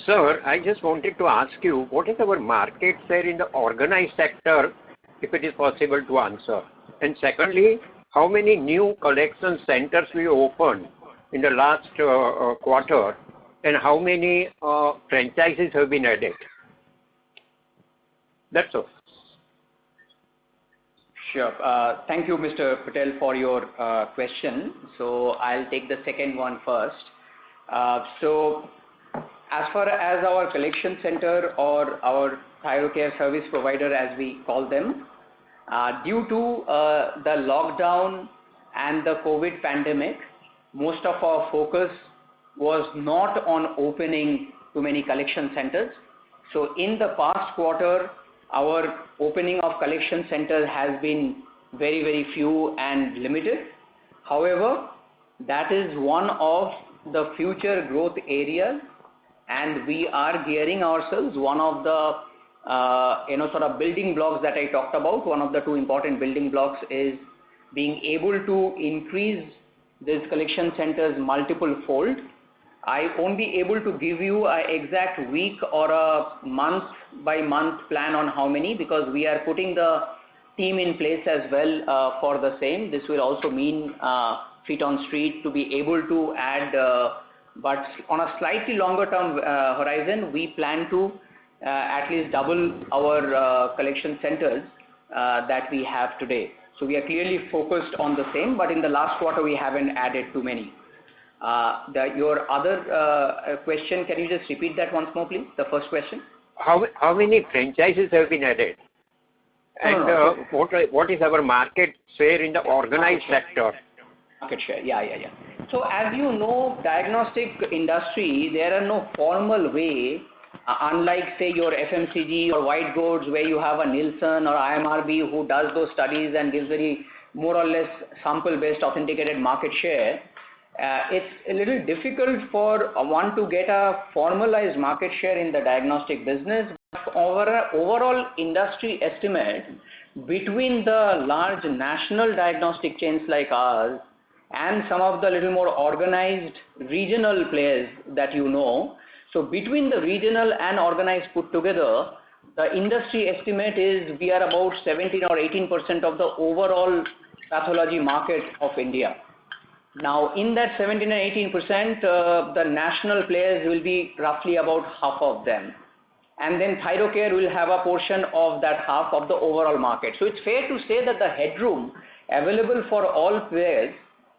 Sir, I just wanted to ask you, what is our market share in the organized sector, if it is possible to answer? And secondly, how many new collection centers we opened in the last quarter, and how many franchises have been added? That's all. Sure. Thank you, Mr. Patel, for your question. So I'll take the second one first. So as far as our collection center or our ThyroCare service provider, as we call them, due to the lockdown and the COVID pandemic, most of our focus was not on opening too many collection centers. So in the past quarter, our opening of collection centers has been very, very few and limited. However, that is one of the future growth areas, and we are gearing ourselves. One of the sort of building blocks that I talked about, one of the 2 important building blocks is being able to increase these collection centers multiple fold. I won't be able to give you an exact week or a month by month plan on how many, because we are putting the team in place as well for the same. This will also mean feet on street to be able to add, but on a slightly longer term horizon, we plan to at least double our collection centers that we have today. So we are clearly focused on the same, but in the last quarter we haven't added too many. Your other question, can you just repeat that once more, please? The first question. How many franchises have been added? And what is our market share in the organized sector? Market share, yeah. So as you know, diagnostic industry, there are no formal way, unlike say your FMCG or white goods where you have a Nielsen or IMRB who does those studies and gives very more or less sample-based authenticated market share. It's a little difficult for one to get a formalized market share in the diagnostic business. But overall industry estimate between the large national diagnostic chains like ours and some of the little more organized regional players that you know. So between the regional and organized put together, the industry estimate is we are about 17 or 18% of the overall pathology market of India. Now, in that 17 and 18%, the national players will be roughly about half of them. And then ThyroCare will have a portion of that half of the overall market. So it's fair to say that the headroom available for all players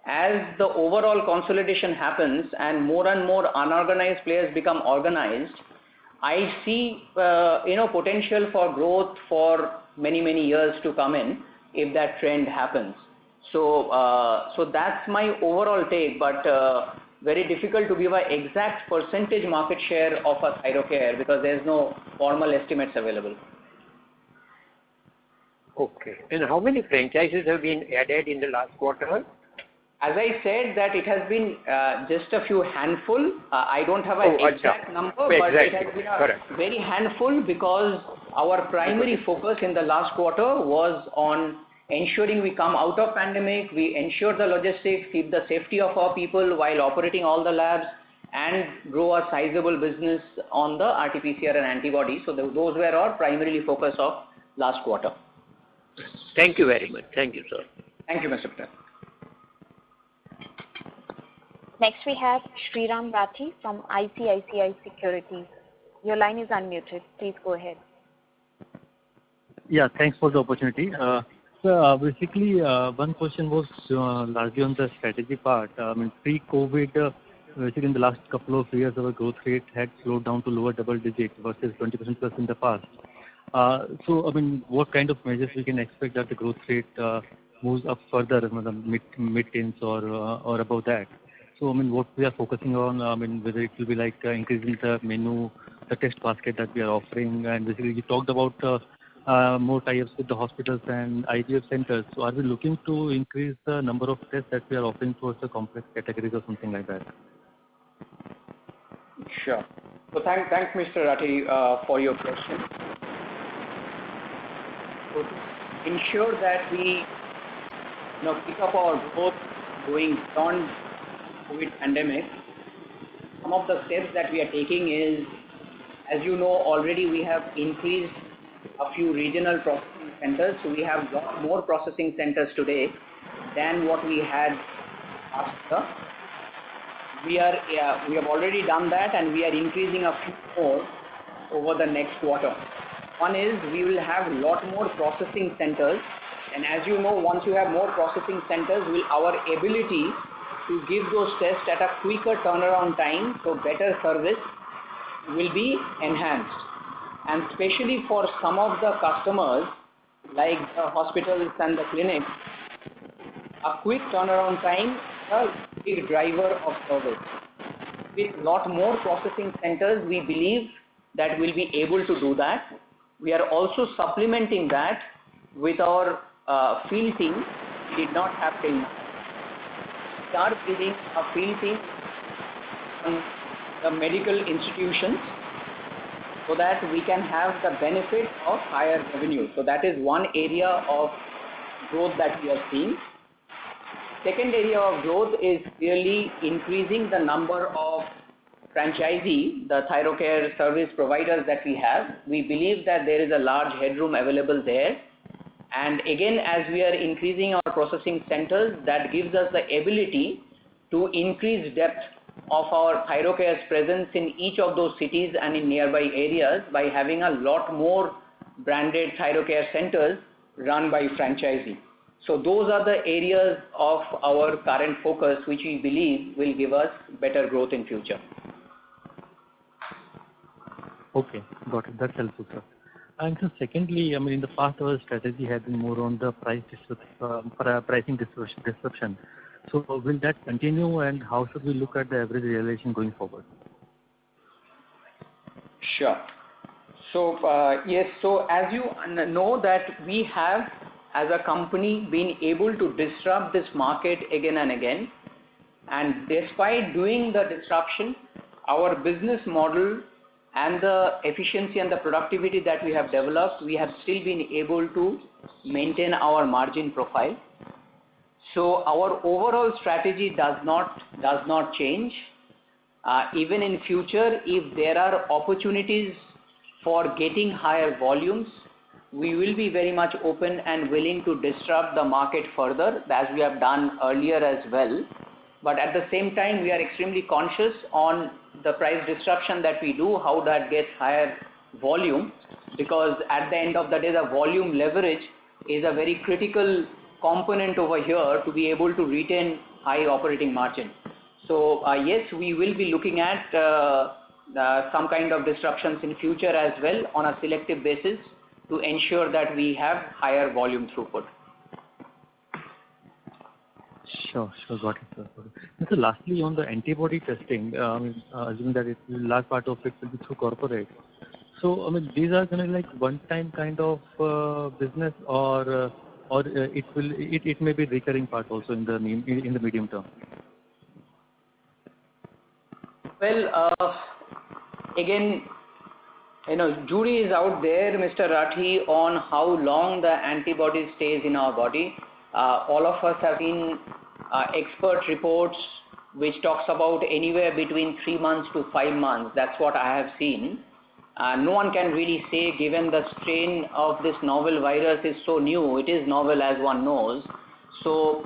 as the overall consolidation happens and more unorganized players become organized, I see potential for growth for many years to come in if that trend happens. So that's my overall take, but very difficult to give an exact percentage market share of a ThyroCare because there's no formal estimates available. Okay. And how many franchises have been added in the last quarter? As I said that it has been just a few handful. I don't have an exact number, but it has been a very handful because our primary focus in the last quarter was on ensuring we come out of pandemic, we ensure the logistics, keep the safety of our people while operating all the labs, and grow a sizable business on the RT-PCR and antibodies. So those were our primarily focus of last quarter. Thank you very much. Thank you, sir. Thank you, Mr. Patel. Next we have Sriram Rathi from ICICI Securities. Your line is unmuted. Please go ahead. Yeah, thanks for the opportunity. So basically, one question was largely on the strategy part. I mean, pre-COVID, basically in the last couple of years, our growth rate had slowed down to lower double digits versus 20% plus in the past. So, I mean, what kind of measures we can expect that the growth rate moves up further, mid-teens or above that? So, I mean, what we are focusing on, I mean, whether it will be like increasing the menu, the test basket that we are offering, and basically you talked about more tie-ups with the hospitals and IVF centers. So, are we looking to increase the number of tests that we are offering towards the complex categories or something like that? Sure. So, thanks, Mr. Rathi, for your question. So, to ensure that we pick up our growth going beyond COVID pandemic, some of the steps that we are taking is, as you know, already we have increased a few regional processing centers. So we have a lot more processing centers today than what we had last year. We have already done that, and we are increasing a few more over the next quarter. One is we will have a lot more processing centers, and as you know, once you have more processing centers, our ability to give those tests at a quicker turnaround time, so better service, will be enhanced. And especially for some of the customers, like the hospitals and the clinics, a quick turnaround time is a big driver of service. With a lot more processing centers, we believe that we'll be able to do that. We are also supplementing that with our field team. We did not have till now. Start building a field team on the medical institutions so that we can have the benefit of higher revenue. So that is one area of growth that we are seeing. Second area of growth is really increasing the number of franchisee, the ThyroCare service providers that we have. We believe that there is a large headroom available there. And again, as we are increasing our processing centers, that gives us the ability to increase depth of our ThyroCare's presence in each of those cities and in nearby areas by having a lot more branded ThyroCare centers run by franchisee. So those are the areas of our current focus which we believe will give us better growth in future. Okay, got it. That's helpful, sir. And so secondly, I mean, in the past our strategy had been more on the pricing disruption. So will that continue, and how should we look at the average realization going forward? Sure. So yes, so as you know that we have as a company been able to disrupt this market again and again, and despite doing the disruption, our business model and the efficiency and the productivity that we have developed, we have still been able to maintain our margin profile. So our overall strategy does not change. Even in future, if there are opportunities for getting higher volumes, we will be very much open and willing to disrupt the market further, as we have done earlier as well. But at the same time, we are extremely conscious on the price disruption that we do, how that gets higher volume, because at the end of the day, the volume leverage is a very critical component over here to be able to retain high operating margin. So yes, we will be looking at some kind of disruptions in future as well on a selective basis to ensure that we have higher volume throughput. Sure, got it, sir. And so lastly, on the antibody testing, assuming that a large part of it will be through corporate. So, I mean, these are going to be like one-time kind of business, or or it may be recurring part also in the medium term? Well, again, jury is out there, Mr. Rathi, on how long the antibody stays in our body. All of us have seen expert reports which talks about anywhere between 3 months to 5 months. That's what I have seen. No one can really say, given the strain of this novel virus is so new, it is novel as one knows. So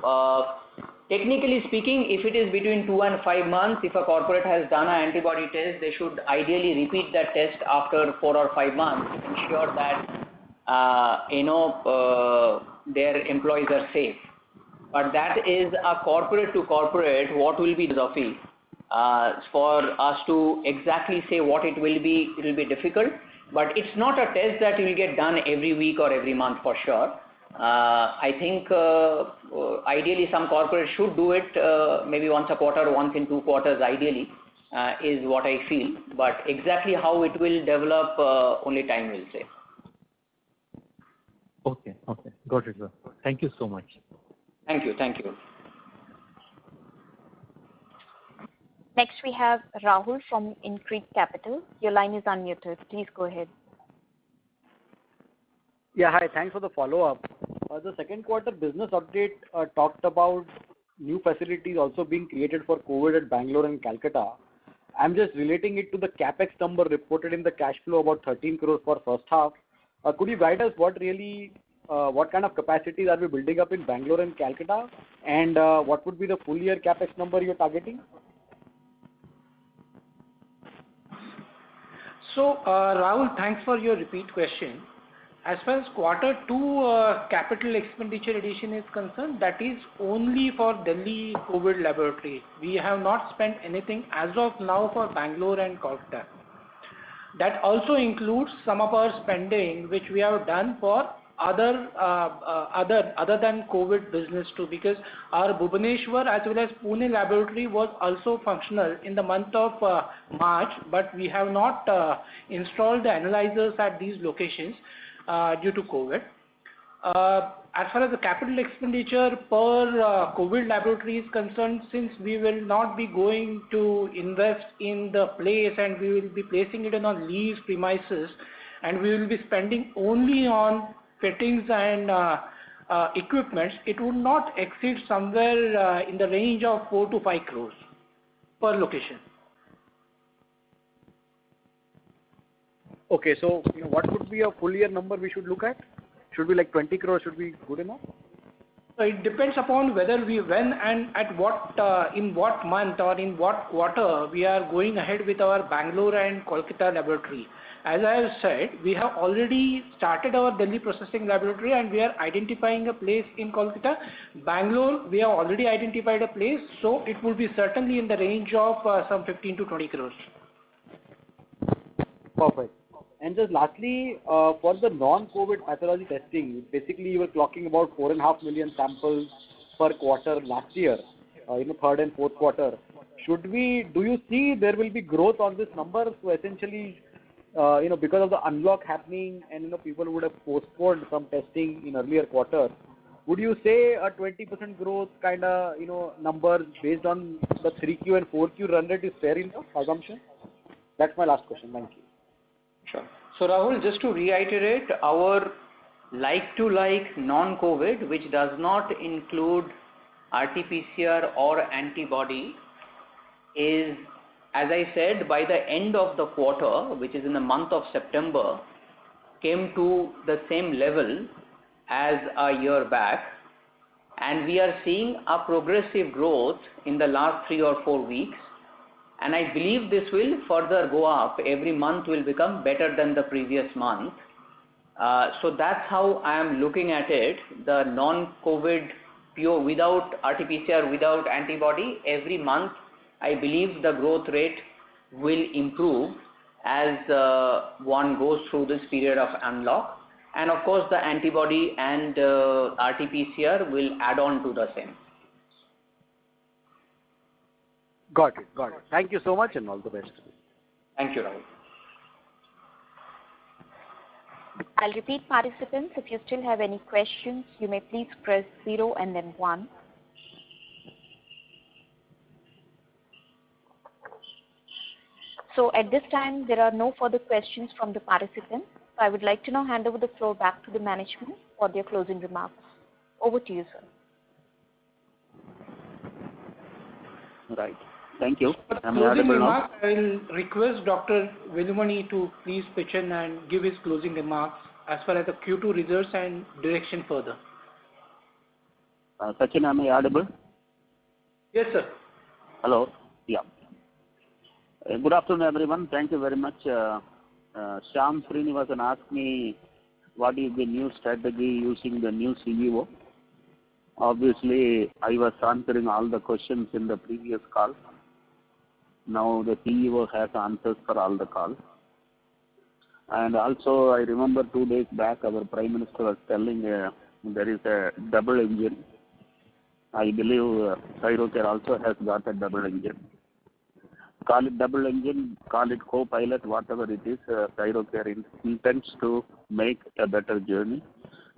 technically speaking, if it is between 2 and 5 months, if a corporate has done an antibody test, they should ideally repeat that test after 4 or 5 months to ensure that their employees are safe. But that is a corporate to corporate, what will be the philosophy. For us to exactly say what it will be difficult, but it's not a test that will get done every week or every month for sure. I think ideally some corporates should do it maybe once a quarter, once in 2 quarters ideally, is what I feel. But exactly how it will develop, only time will say. Okay, got it, sir. Thank you so much. Thank you. Next, we have Rahul from InCred Capital. Your line is unmuted. Please go ahead. Yeah, hi. Thanks for the follow-up. The second quarter business update talked about new facilities also being created for COVID at Bangalore and Calcutta. I'm just relating it to the capex number reported in the cash flow, about 13 crores for first half. Could you guide us what kind of capacities are we building up in Bangalore and Calcutta, and what would be the full year capex number you're targeting? So, Rahul, thanks for your repeat question. As far as quarter 2 capital expenditure addition is concerned, that is only for Delhi COVID laboratory. We have not spent anything as of now for Bangalore and Kolkata. That also includes some of our spending which we have done for other than COVID business too, because our Bhubaneswar as well as Pune laboratory was also functional in the month of March, but we have not installed the analyzers at these locations due to COVID. As far as the capital expenditure per COVID laboratory is concerned, since we will not be going to invest in the place and we will be placing it on lease premises, and we will be spending only on fittings and equipments, it would not exceed somewhere in the range of 4 to 5 crores per location. Okay, so what would be a full year number we should look at? Should be like 20 crores should be good enough? So it depends upon when and at what, in what month or in what quarter we are going ahead with our Bangalore and Kolkata laboratory. As I have said, we have already started our Delhi processing laboratory and we are identifying a place in Kolkata. Bangalore, we have already identified a place, so it will be certainly in the range of some 15 to 20 crores. Perfect. And just lastly, for the non-COVID pathology testing, basically you were clocking about 4.5 million samples per quarter last year, third and fourth quarter. Do you see there will be growth on this number? So essentially, because of the unlock happening and people would have postponed some testing in earlier quarters, would you say a 20% growth kind of numbers based on the 3Q and 4Q run rate is fair enough assumption? That's my last question. Thank you. Sure. So Rahul, just to reiterate, our like-to-like non-COVID, which does not include RT-PCR or antibody, is, as I said, by the end of the quarter, which is in the month of September, came to the same level as a year back. And we are seeing a progressive growth in the last 3 or 4 weeks. And I believe this will further go up. Every month will become better than the previous month. So that's how I am looking at it. The non-COVID, pure, without RT-PCR, without antibody, every month I believe the growth rate will improve as one goes through this period of unlock. And of course the antibody and RT-PCR will add on to the same. Got it. Thank you so much and all the best. Thank you, Rahul. I'll repeat, participants, if you still have any questions, you may please press 0 and then 1. So at this time, there are no further questions from the participants. So I would like to now hand over the floor back to the management for their closing remarks. Over to you, sir. Right. Thank you. For closing remarks, I will request Dr. Velumani to please pitch in and give his closing remarks as far as the Q2 results and direction further. Sachin, am I audible? Yes, sir. Hello. Yeah. Good afternoon, everyone. Thank you very much. Shyam Srinivasan asked me what is the new strategy using the new CEO. Obviously, I was answering all the questions in the previous call. Now the CEO has answers for all the calls. And also, I remember 2 days back, our Prime Minister was telling there is a double engine. I believe Thyrocare also has got a double engine. Call it double engine, call it co-pilot, whatever it is, Thyrocare intends to make a better journey.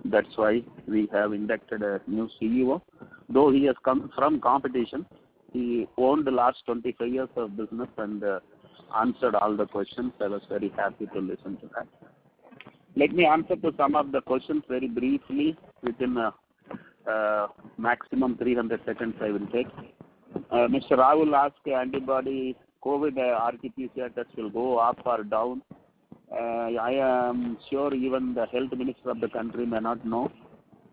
That's why we have inducted a new CEO. Though he has come from competition, he owned the last 25 years of business and answered all the questions. I was very happy to listen to that. Let me answer to some of the questions very briefly within maximum 300 seconds I will take. Mr. Rahul asked antibody COVID RT-PCR test will go up or down. I am sure even the health minister of the country may not know,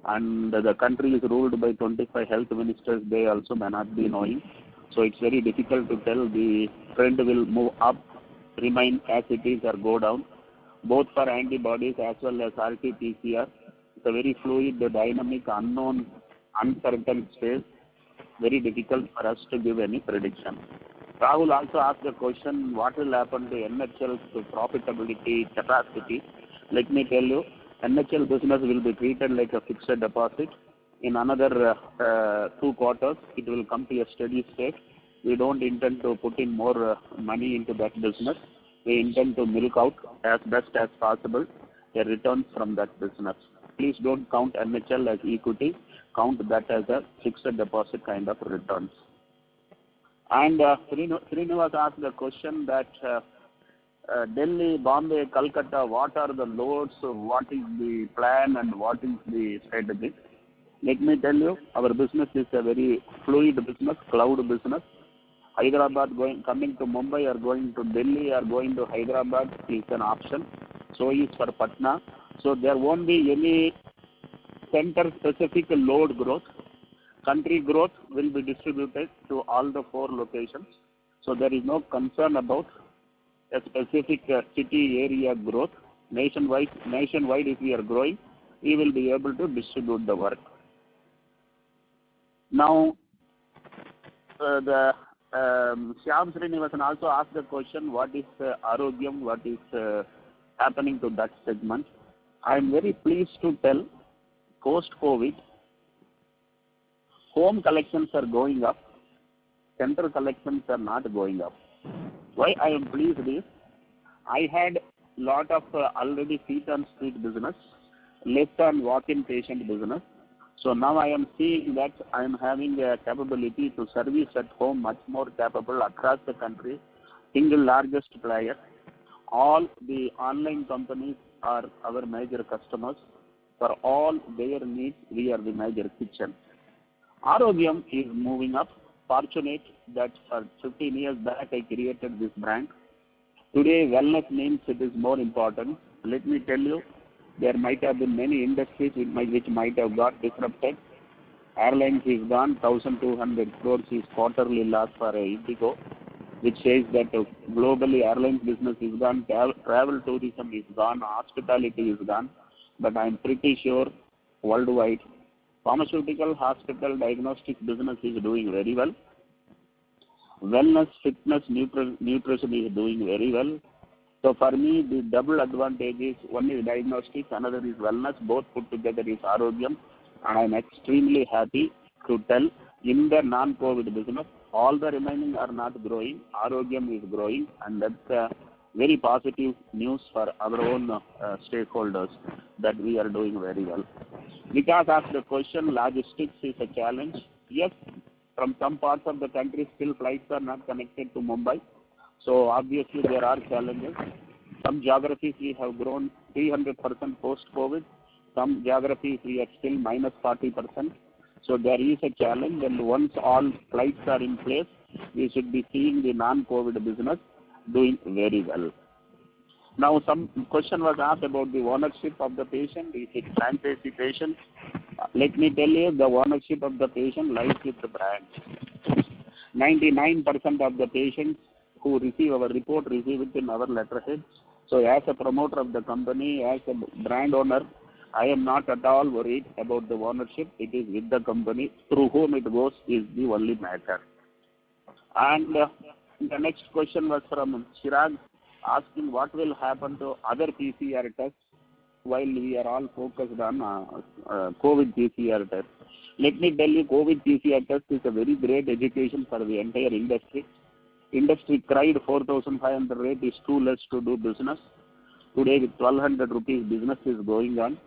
and the country is ruled by 25 health ministers. They also may not be knowing. So it's very difficult to tell. The trend will move up, remain as it is, or go down, both for antibodies as well as RT-PCR. It's a very fluid, dynamic, unknown, uncertain space. Very difficult for us to give any prediction. Rahul also asked the question, what will happen to NHL's profitability capacity? Let me tell you, NHL business will be treated like a fixed deposit. In another 2 quarters, it will come to a steady state. We don't intend to put in more money into that business. We intend to milk out as best as possible a return from that business. Please don't count NHL as equity. Count that as a fixed deposit kind of returns. And Srinivas asked the question that Delhi, Bombay, Calcutta, what are the loads, what is the plan and what is the strategy? Let me tell you, our business is a very fluid business, cloud business. Hyderabad coming to Mumbai or going to Delhi or going to Hyderabad is an option. So is for Patna. So there won't be any center-specific load growth. Country growth will be distributed to all the 4 locations. So there is no concern about a specific city area growth. Nationwide, if we are growing, we will be able to distribute the work. Now, the Shyam Srinivasan also asked the question, what is Arogyam, what is happening to that segment? I am very pleased to tell, post-COVID, home collections are going up, central collections are not going up. Why I am pleased is, I had lot of already feet on street business, less on walk-in patient business. So now I am seeing that I am having a capability to service at home much more capable across the country, single largest player. All the online companies are our major customers. For all their needs, we are the major kitchen. Arogyam is moving up. Fortunate that for 15 years back I created this brand. Today wellness means it is more important. Let me tell you, there might have been many industries which might have got disrupted. Airlines is gone, 1,200 crores is quarterly loss for Indigo, which says that globally airlines business is gone, travel tourism is gone, hospitality is gone. But I am pretty sure worldwide, pharmaceutical, hospital, diagnostics business is doing very well. Wellness, fitness, nutrition is doing very well. So for me, the double advantage is, one is diagnostics, another is wellness. Both put together is Arogyam. And I am extremely happy to tell, in the non-COVID business, all the remaining are not growing. Arogyam is growing, and that's a very positive news for our own stakeholders that we are doing very well. Because of the question, logistics is a challenge. Yes, from some parts of the country, still flights are not connected to Mumbai. So obviously there are challenges. Some geographies we have grown 300% post-COVID. Some geographies we are still minus 40%. So there is a challenge, and once all flights are in place, we should be seeing the non-COVID business doing very well. Now, some question was asked about the ownership of the patient. Is it franchisee patient? Let me tell you, the ownership of the patient lies with the brand. 99% of the patients who receive our report receive it in our letterhead. So as a promoter of the company, as a brand owner, I am not at all worried about the ownership. It is with the company. Through whom it goes is the only matter. And the next question was from Chirag, asking what will happen to other PCR tests while we are all focused on COVID PCR test. Let me tell you, COVID PCR test is a very great education for the entire industry. Industry cried 4,500 rate is too less to do business. Today with 1,200 rupees business is going on.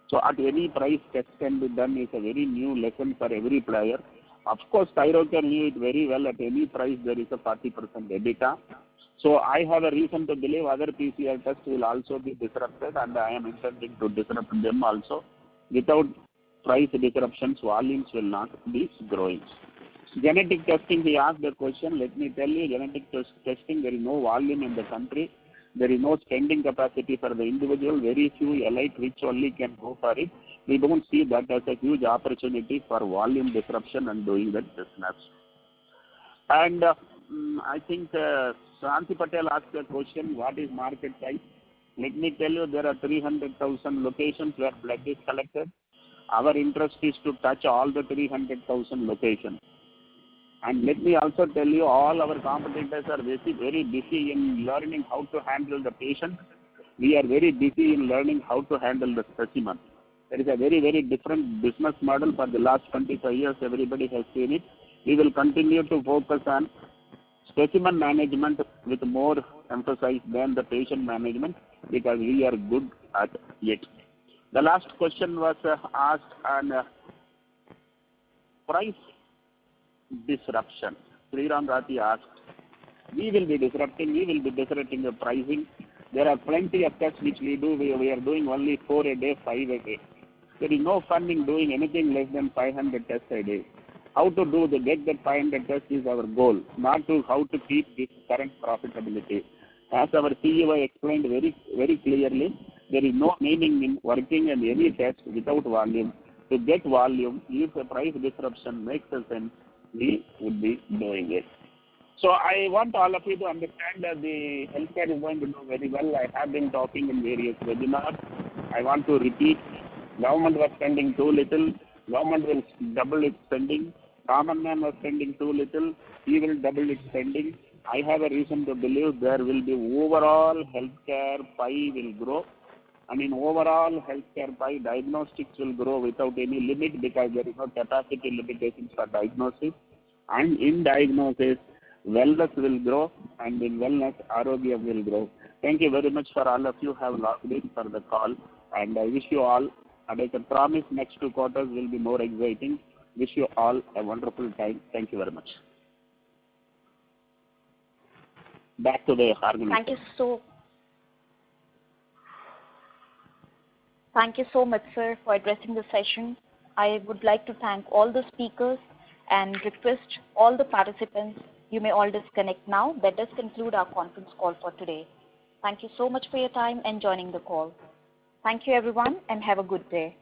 So at any price test can be done is a very new lesson for every player. Of course, Thyrocare knew it very well. At any price there is a 40% EBITDA. So I have a reason to believe other PCR tests will also be disrupted, and I am intending to disrupt them also. Without price disruptions, volumes will not be growing. Genetic testing, he asked the question. Let me tell you, genetic testing, there is no volume in the country. There is no spending capacity for the individual. Very few elite rich only can go for it. We don't see that as a huge opportunity for volume disruption and doing that business. And I think Shanti Patel asked a question, what is market size? Let me tell you, there are 300,000 locations where blood is collected. Our interest is to touch all the 300,000 locations. And let me also tell you, all our competitors are very busy in learning how to handle the patient. We are very busy in learning how to handle the specimen. There is a very, very different business model for the last 25 years. Everybody has seen it. We will continue to focus on specimen management with more emphasis than the patient management because we are good at it. The last question was asked on price disruption. Sriram Rathi asked, we will be disrupting the pricing. There are plenty of tests which we do. We are doing only 4 a day, 5 a day. There is no fun in doing anything less than 500 tests a day. How to get that 500 tests is our goal, not to how to keep this current profitability. As our CEO explained very, very clearly, there is no meaning in working in any test without volume. To get volume, if the price disruption makes sense, we would be doing it. So I want all of you to understand that the healthcare is going to do very well. I have been talking in various webinars. I want to repeat, government was spending too little. Government will double its spending. Common man was spending too little. He will double its spending. I have a reason to believe there will be overall healthcare pie will grow. And in overall healthcare pie, diagnostics will grow without any limit because there is no capacity limitations for diagnosis. And in diagnosis, wellness will grow, and in wellness, Arogyam will grow. Thank you very much for all of you who have logged in for the call. And I wish you all, and I can promise next 2 quarters will be more exciting. Wish you all a wonderful time. Thank you very much. Back to the organization. Thank you so much, sir, for addressing the session. I would like to thank all the speakers and request all the participants, you may all disconnect now. That does conclude our conference call for today. Thank you so much for your time and joining the call. Thank you, everyone, and have a good day.